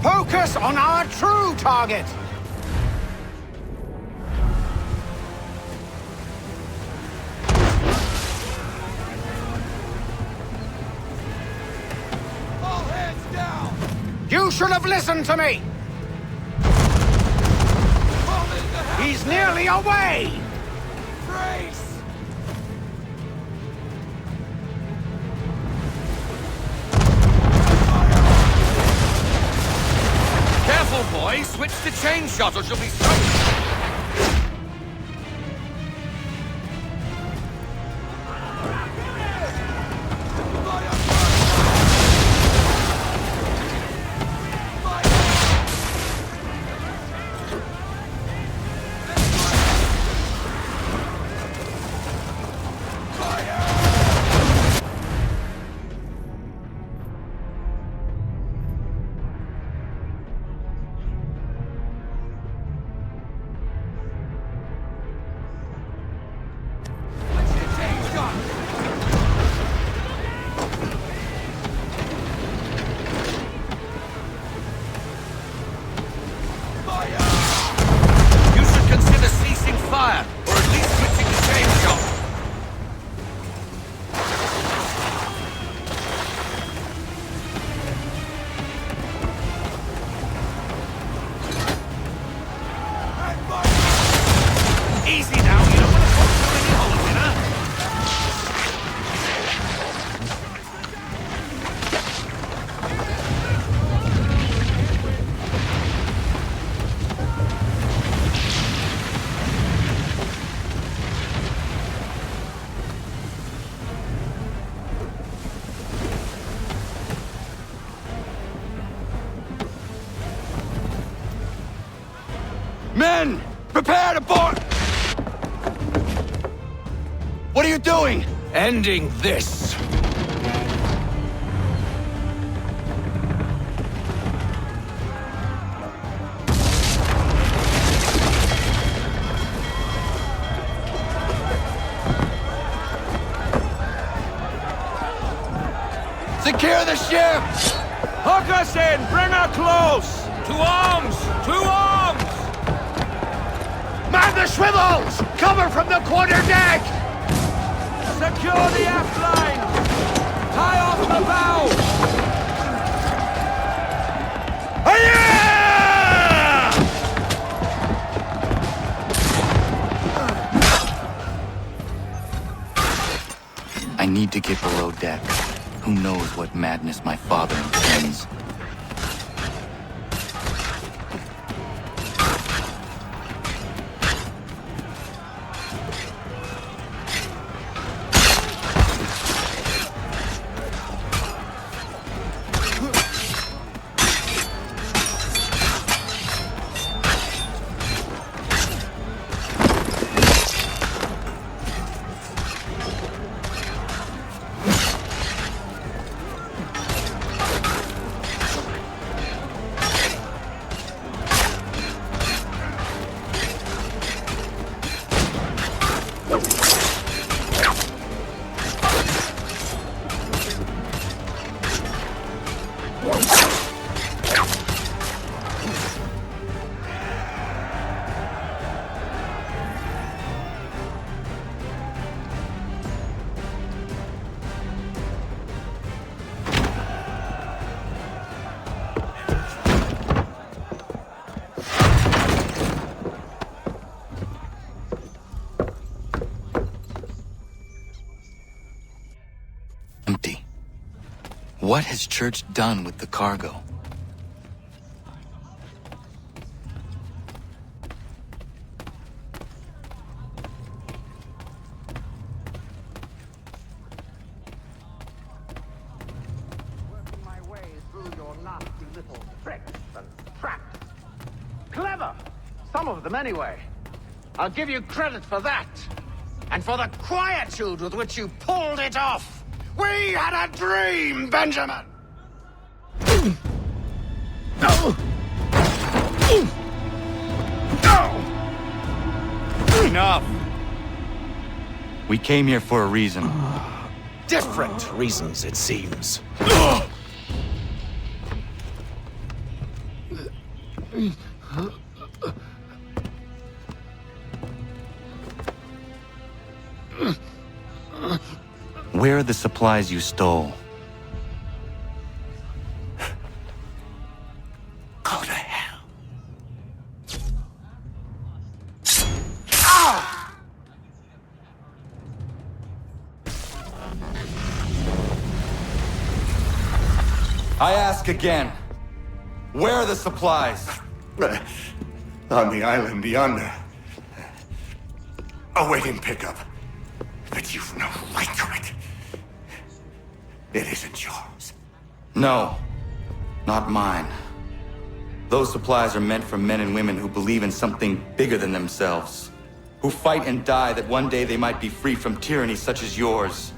Focus on our true target! All hands down. You should have listened to me! He's nearly away! Brace. Careful, boy. Switch to chain shot or she'll be struck. right aboard! What are you doing? Ending this. Secure the ship! Hook us in! Bring her close! To arms! To arms! Man the swivels! Cover from the quarterdeck! Secure the aft line! Tie off the bow! I need to get below deck. Who knows what madness my father intends? Empty. What has Church done with the cargo? Working my way through your nasty little tricks and traps. Clever! Some of them, anyway. I'll give you credit for that. And for the quietude with which you pulled it off. We had a dream, Benjamin! Enough. We came here for a reason. Different reasons, it seems. Where are the supplies you stole? Go to hell. I ask again. Where are the supplies? On the island yonder. Awaiting pickup. But you've no right to it. It isn't yours. No, not mine. Those supplies are meant for men and women who believe in something bigger than themselves. Who fight and die that one day they might be free from tyranny such as yours.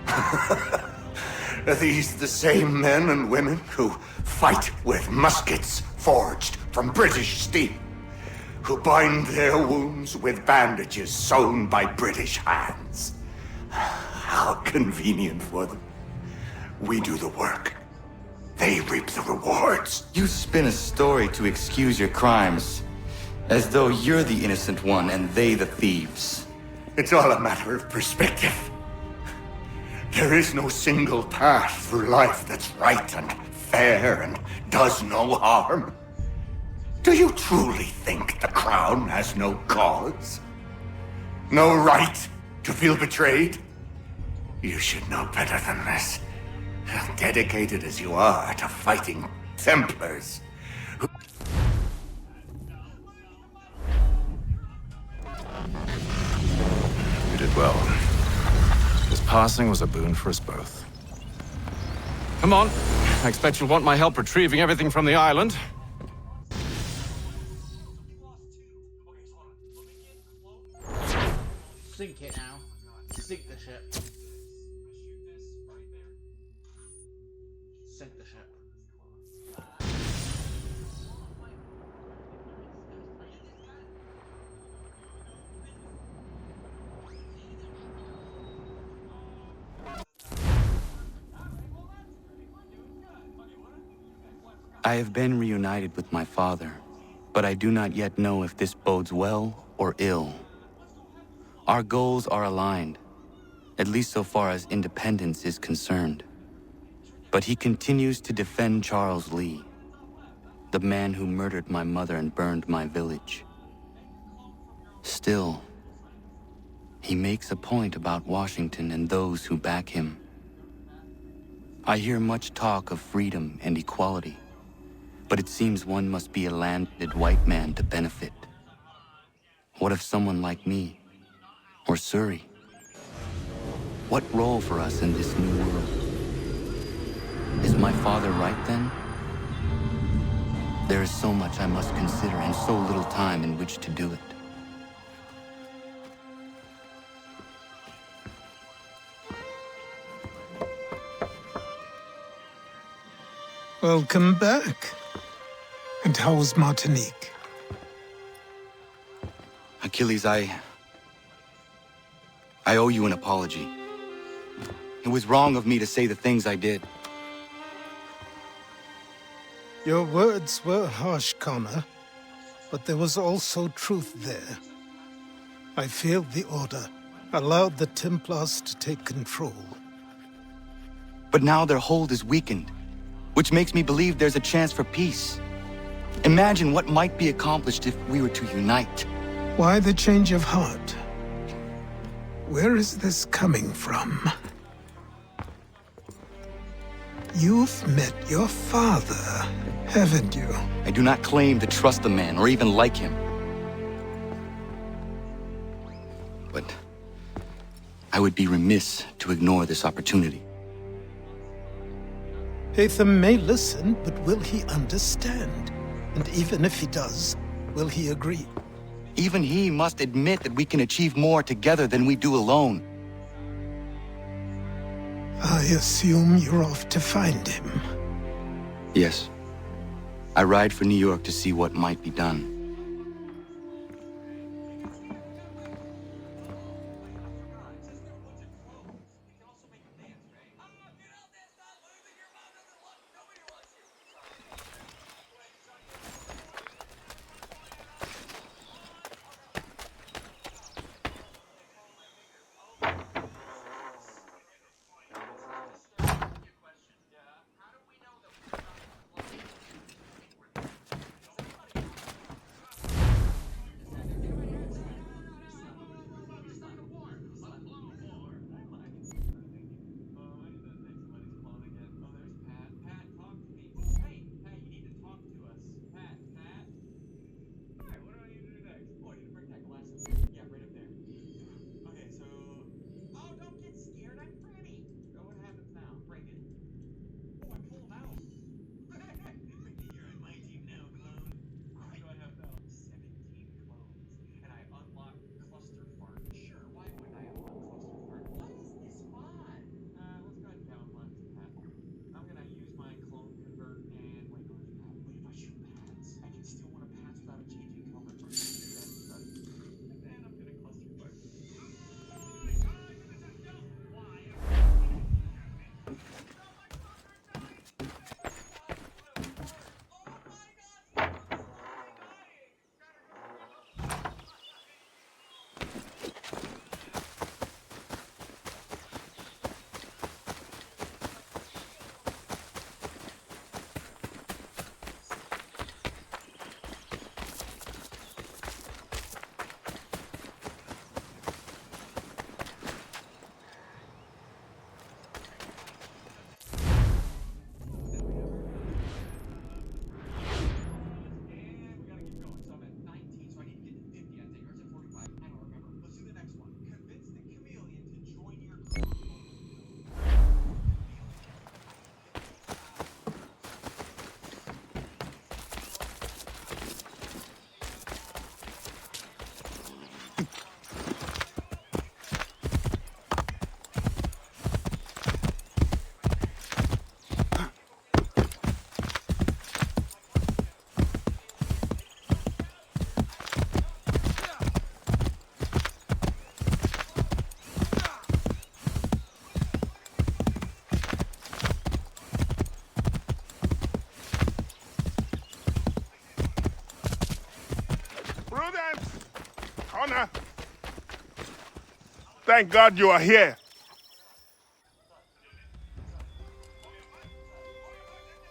Are these the same men and women who fight with muskets forged from British steel? Who bind their wounds with bandages sewn by British hands? How convenient for them. We do the work. They reap the rewards. You spin a story to excuse your crimes, as though you're the innocent one and they the thieves. It's all a matter of perspective. There is no single path through life that's right and fair and does no harm. Do you truly think the Crown has no cause? No right to feel betrayed? You should know better than this. Dedicated as you are to fighting Templars. You did well. His passing was a boon for us both. Come on. I expect you'll want my help retrieving everything from the island. Sink the ship. Sink the ship. I have been reunited with my father, but I do not yet know if this bodes well or ill. Our goals are aligned, at least so far as independence is concerned. But he continues to defend Charles Lee, the man who murdered my mother and burned my village. Still, he makes a point about Washington and those who back him. I hear much talk of freedom and equality, but it seems one must be a landed white man to benefit. What of someone like me, or Surrey? What role for us in this new world? Is my father right then? There is so much I must consider and so little time in which to do it. Welcome back. And how was Martinique? Achilles, I owe you an apology. It was wrong of me to say the things I did. Your words were harsh, Connor, but there was also truth there. I failed the Order, allowed the Templars to take control. But now their hold is weakened, which makes me believe there's a chance for peace. Imagine what might be accomplished if we were to unite. Why the change of heart? Where is this coming from? You've met your father, haven't you? I do not claim to trust the man or even like him. But I would be remiss to ignore this opportunity. Hatham may listen, but will he understand? And even if he does, will he agree? Even he must admit that we can achieve more together than we do alone. I assume you're off to find him. Yes. I ride for New York to see what might be done. Thank God you are here.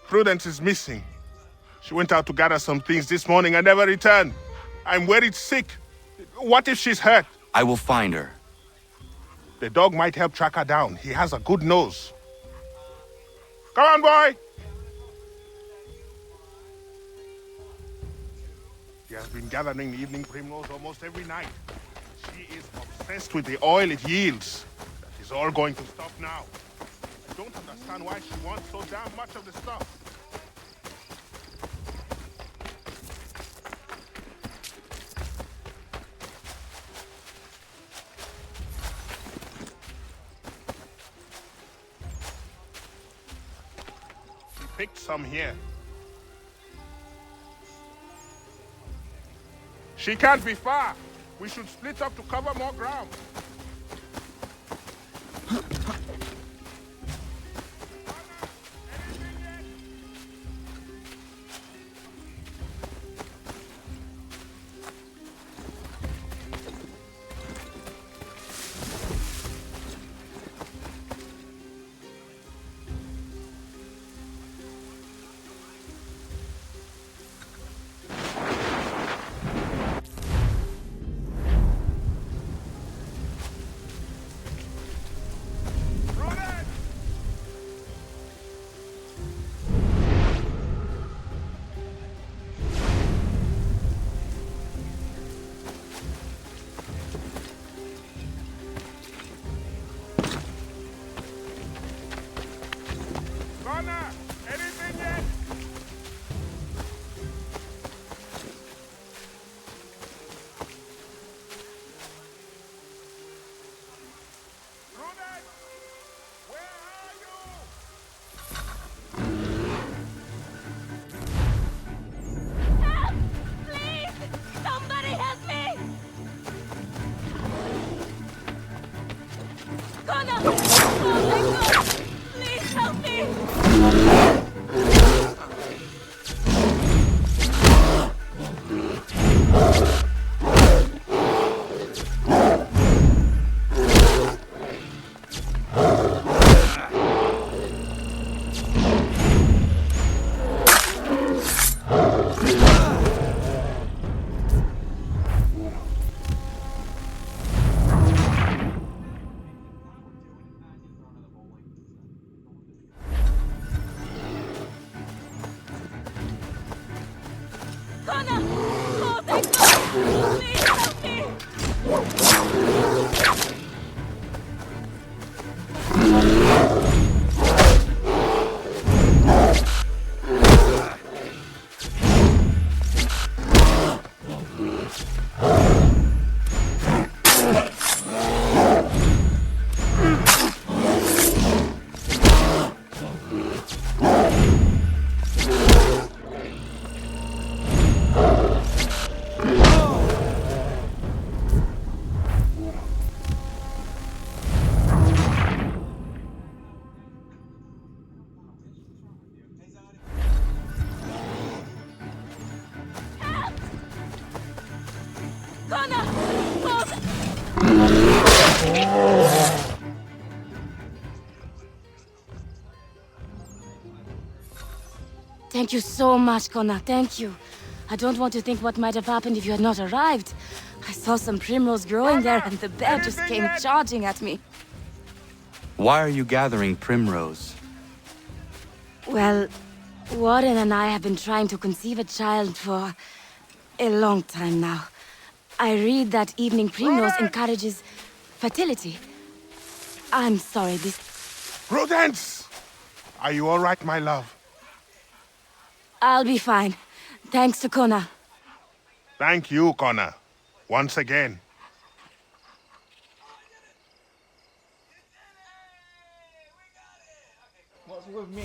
Prudence is missing. She went out to gather some things this morning and never returned. I'm worried sick. What if she's hurt? I will find her. The dog might help track her down. He has a good nose. Come on, boy! He has been gathering evening primrose almost every night. She is obsessed with the oil it yields. That is all going to stop now. I don't understand why she wants so damn much of the stuff. She picked some here. She can't be far. We should split up to cover more ground. Anything yet? Prudence! Where are you? Help! Please! Somebody help me! Connor! Oh my God! Please help me! Connor! Oh, thank God! Please help me! Connor! Thank you so much, Connor. Thank you. I don't want to think what might have happened if you had not arrived. I saw some primrose growing there and the bear just came charging at me. Why are you gathering primrose? Well, Warren and I have been trying to conceive a child for a long time now. I read that evening primrose encourages fertility. I'm sorry, this... Prudence! Are you all right, my love? I'll be fine. Thanks to Connor. Thank you, Connor. Once again. What's with me?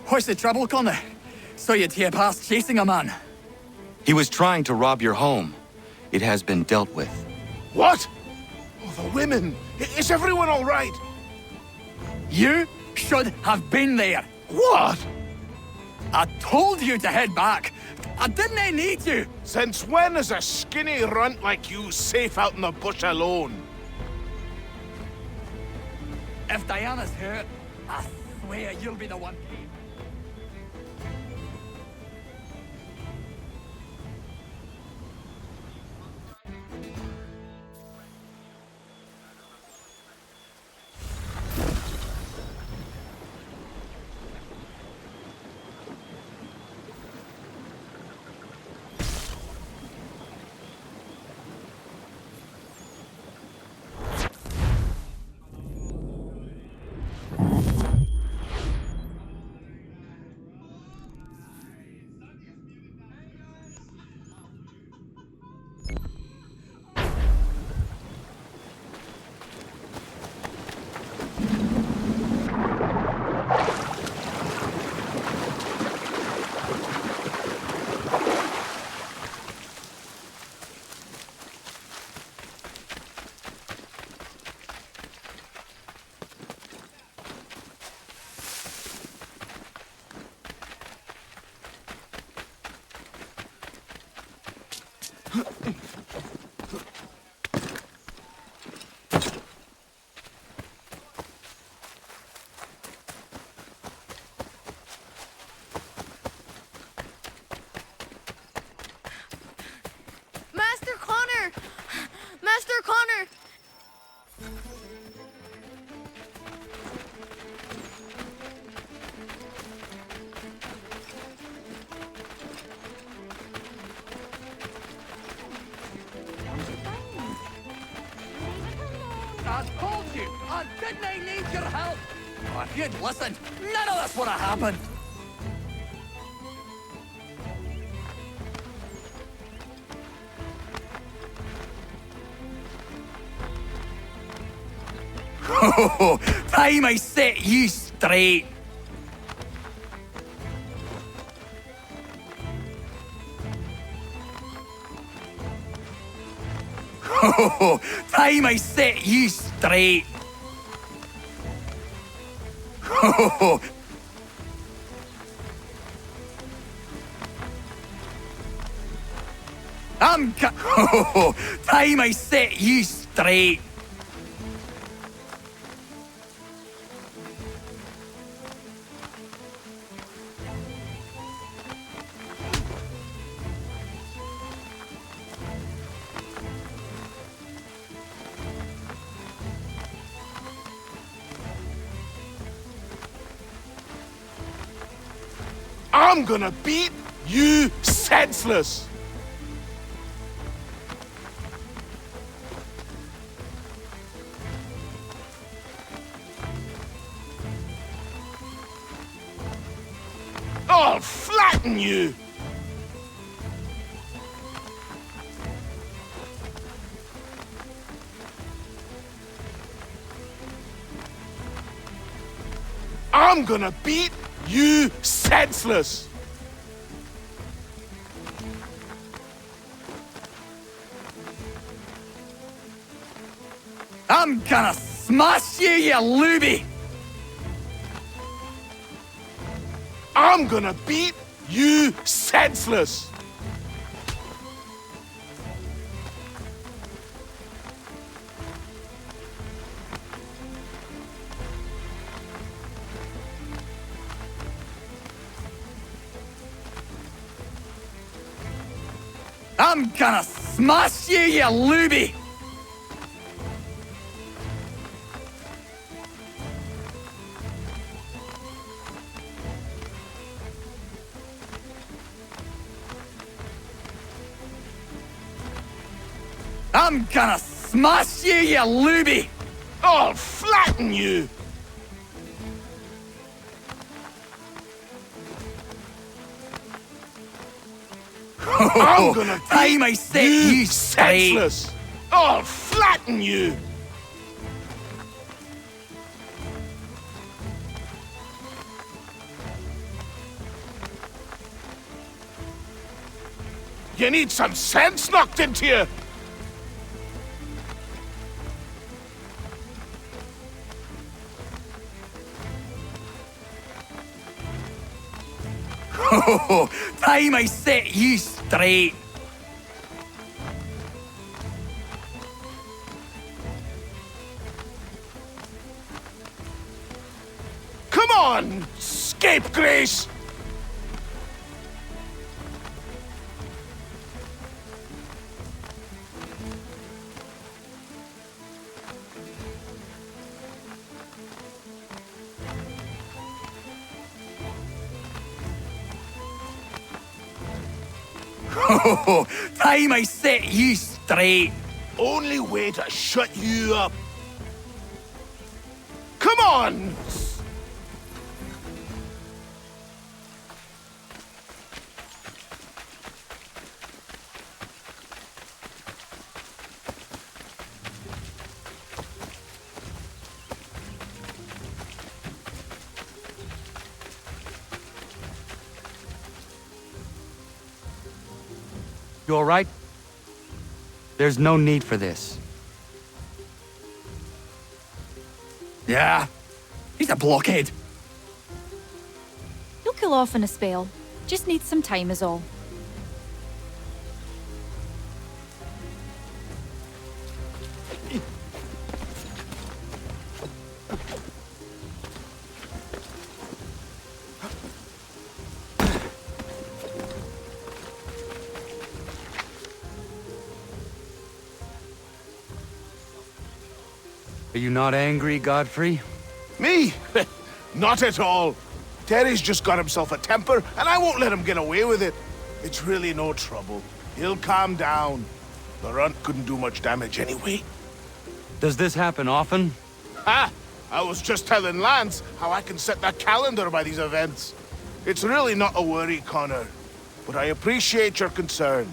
What's the trouble, Connor? Saw you tear past chasing a man. He was trying to rob your home. It has been dealt with. What? Oh, the women! Is everyone all right? You should have been there. What? I told you to head back. I didn't need you. Since when is a skinny runt like you safe out in the bush alone? If Diana's hurt, I swear you'll be the one. Master Connor! Master Connor! I told you, I didn't need your help. Oh, if you'd listened, none of this would have happened. Oh, time I set you straight. Oh, time I set you straight. Oh, oh, time I set you straight. I'm gonna beat you senseless! I'll flatten you! I'm gonna beat you senseless! I'm gonna smash you, you looby! I'm gonna beat you senseless! I'm gonna smash you, you looby! I'm gonna smash you, you looby! I'll flatten you! I'm gonna time I set you straight! senseless! I'll flatten you! You need some sense knocked into you! Time I set you straight! Come on, scapegrace! Time I set you straight! Only way to shut you up. Come on! You all right? There's no need for this. Yeah, he's a blockhead. He'll cool off in a spell. Just needs some time is all. Are you not angry, Godfrey? Me? Not at all. Terry's just got himself a temper, and I won't let him get away with it. It's really no trouble. He'll calm down. The runt couldn't do much damage anyway. Does this happen often? Ha! I was just telling Lance how I can set the calendar by these events. It's really not a worry, Connor. But I appreciate your concern.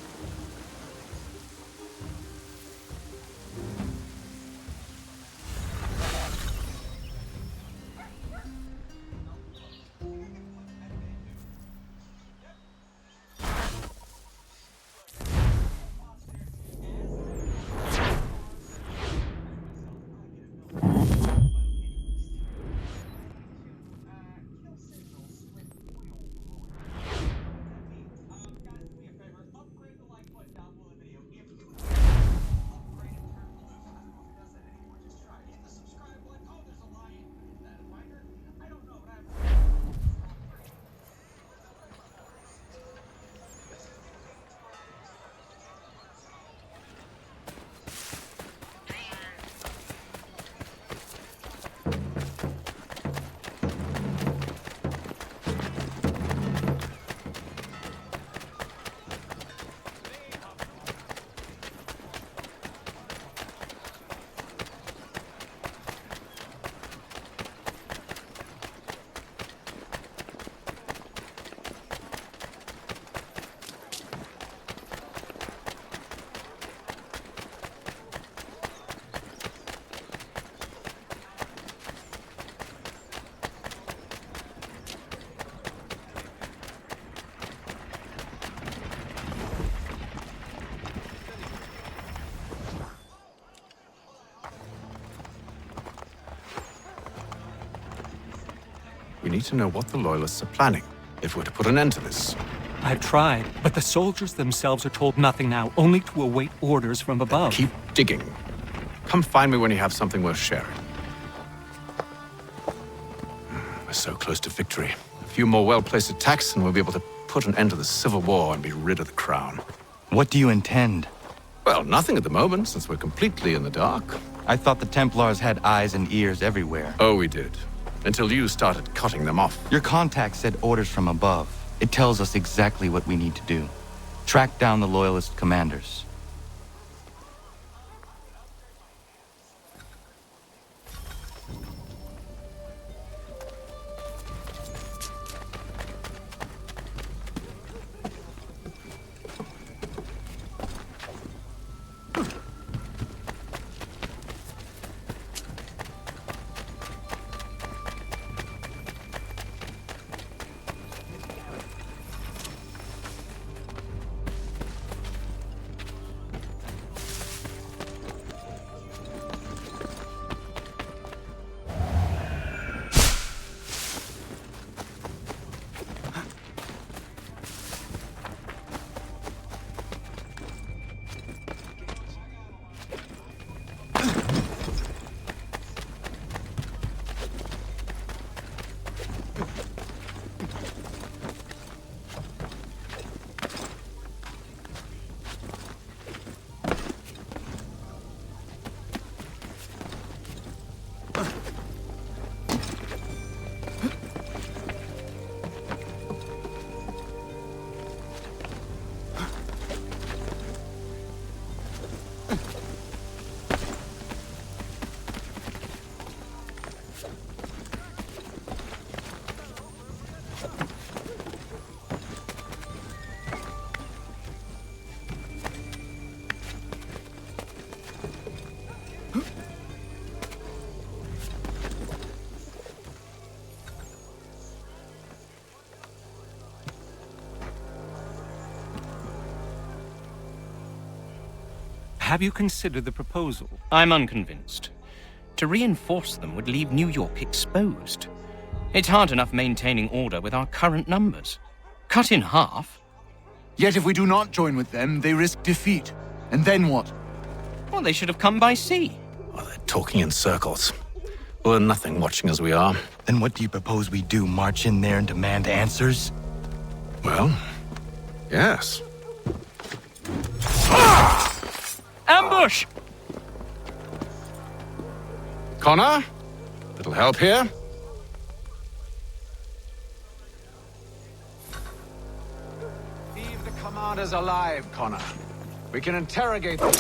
We need to know what the Loyalists are planning, if we're to put an end to this. I've tried, but the soldiers themselves are told nothing now, only to await orders from above. Keep digging. Come find me when you have something worth sharing. We're so close to victory. A few more well-placed attacks and we'll be able to put an end to the Civil War and be rid of the Crown. What do you intend? Well, nothing at the moment, since we're completely in the dark. I thought the Templars had eyes and ears everywhere. Oh, we did. Until you started cutting them off. Your contact said orders from above. It tells us exactly what we need to do. Track down the Loyalist commanders. Have you considered the proposal? I'm unconvinced. To reinforce them would leave New York exposed. It's hard enough maintaining order with our current numbers. Cut in half. Yet if we do not join with them, they risk defeat. And then what? Well, they should have come by sea. Talking in circles. We'll learn nothing watching as we are. Then what do you propose we do? March in there and demand answers? Well, yes. Ambush! Connor? Little help here? Leave the commanders alive, Connor. We can interrogate them.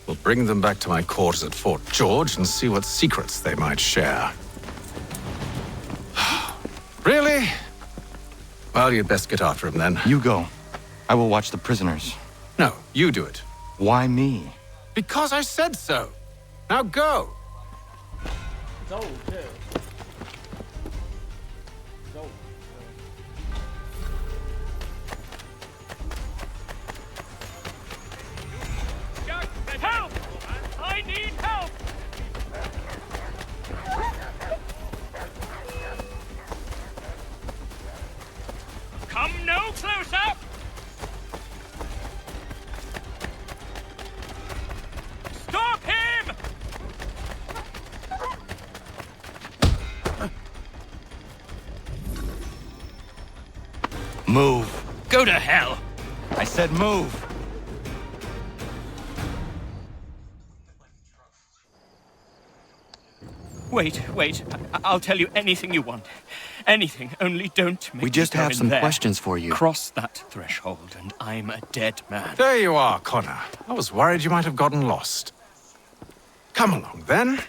We'll bring them back to my quarters at Fort George and see what secrets they might share. Well, you'd best get after him then. You go. I will watch the prisoners. No, you do it. Why me? Because I said so. Now go. It's old, too. It's old. Help! I need help! Come no closer! Stop him! Move. Go to hell! I said move. Wait. I'll tell you anything you want. Anything, only don't make We just me go have in some there. questions for you. Cross that threshold and I'm a dead man. There you are, Connor. I was worried you might have gotten lost. Come along, then.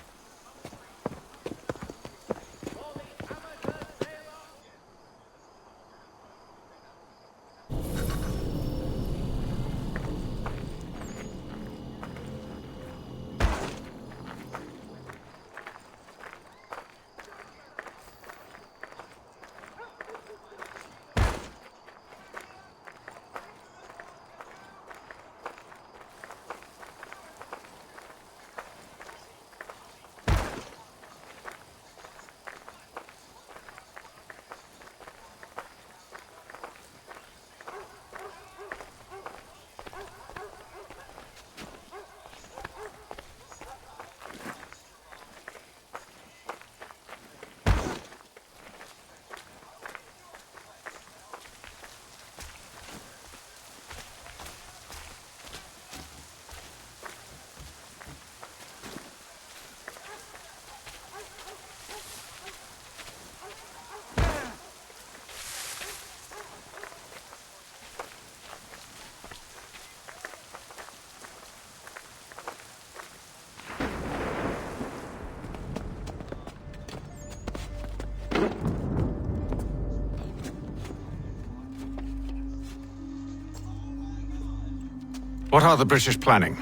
What are the British planning?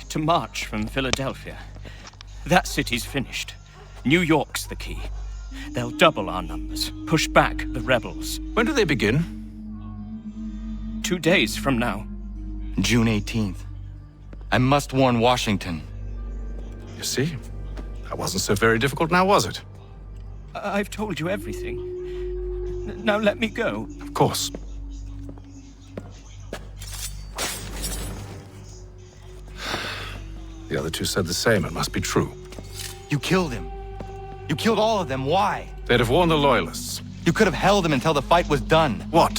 To march from Philadelphia. That city's finished. New York's the key. They'll double our numbers, push back the rebels. When do they begin? 2 days from now. June 18th. I must warn Washington. You see? That wasn't so very difficult now, was it? I've told you everything. Now let me go. Of course. The other two said the same. It must be true. You killed him. You killed all of them. Why? They'd have warned the Loyalists. You could have held him until the fight was done. What?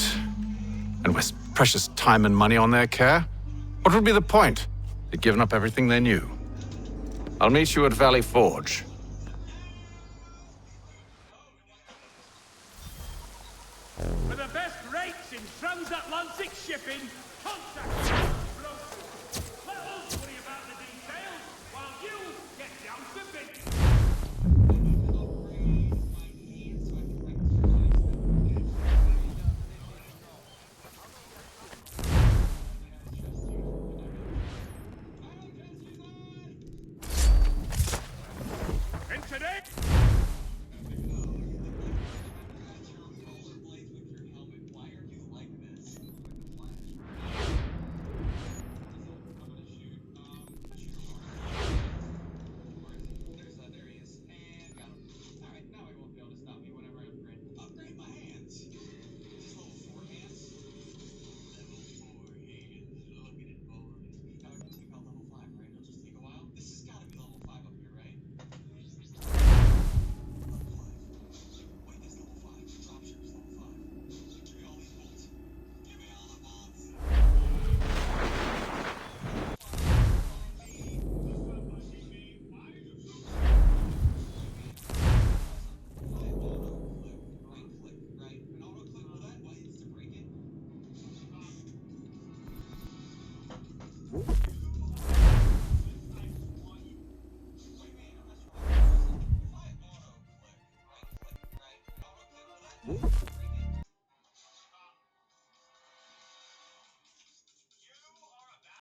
And waste precious time and money on their care? What would be the point? They'd given up everything they knew. I'll meet you at Valley Forge. For the best rates in transatlantic shipping, contact Let us worry about the details while you get down to business. And today... Whoop.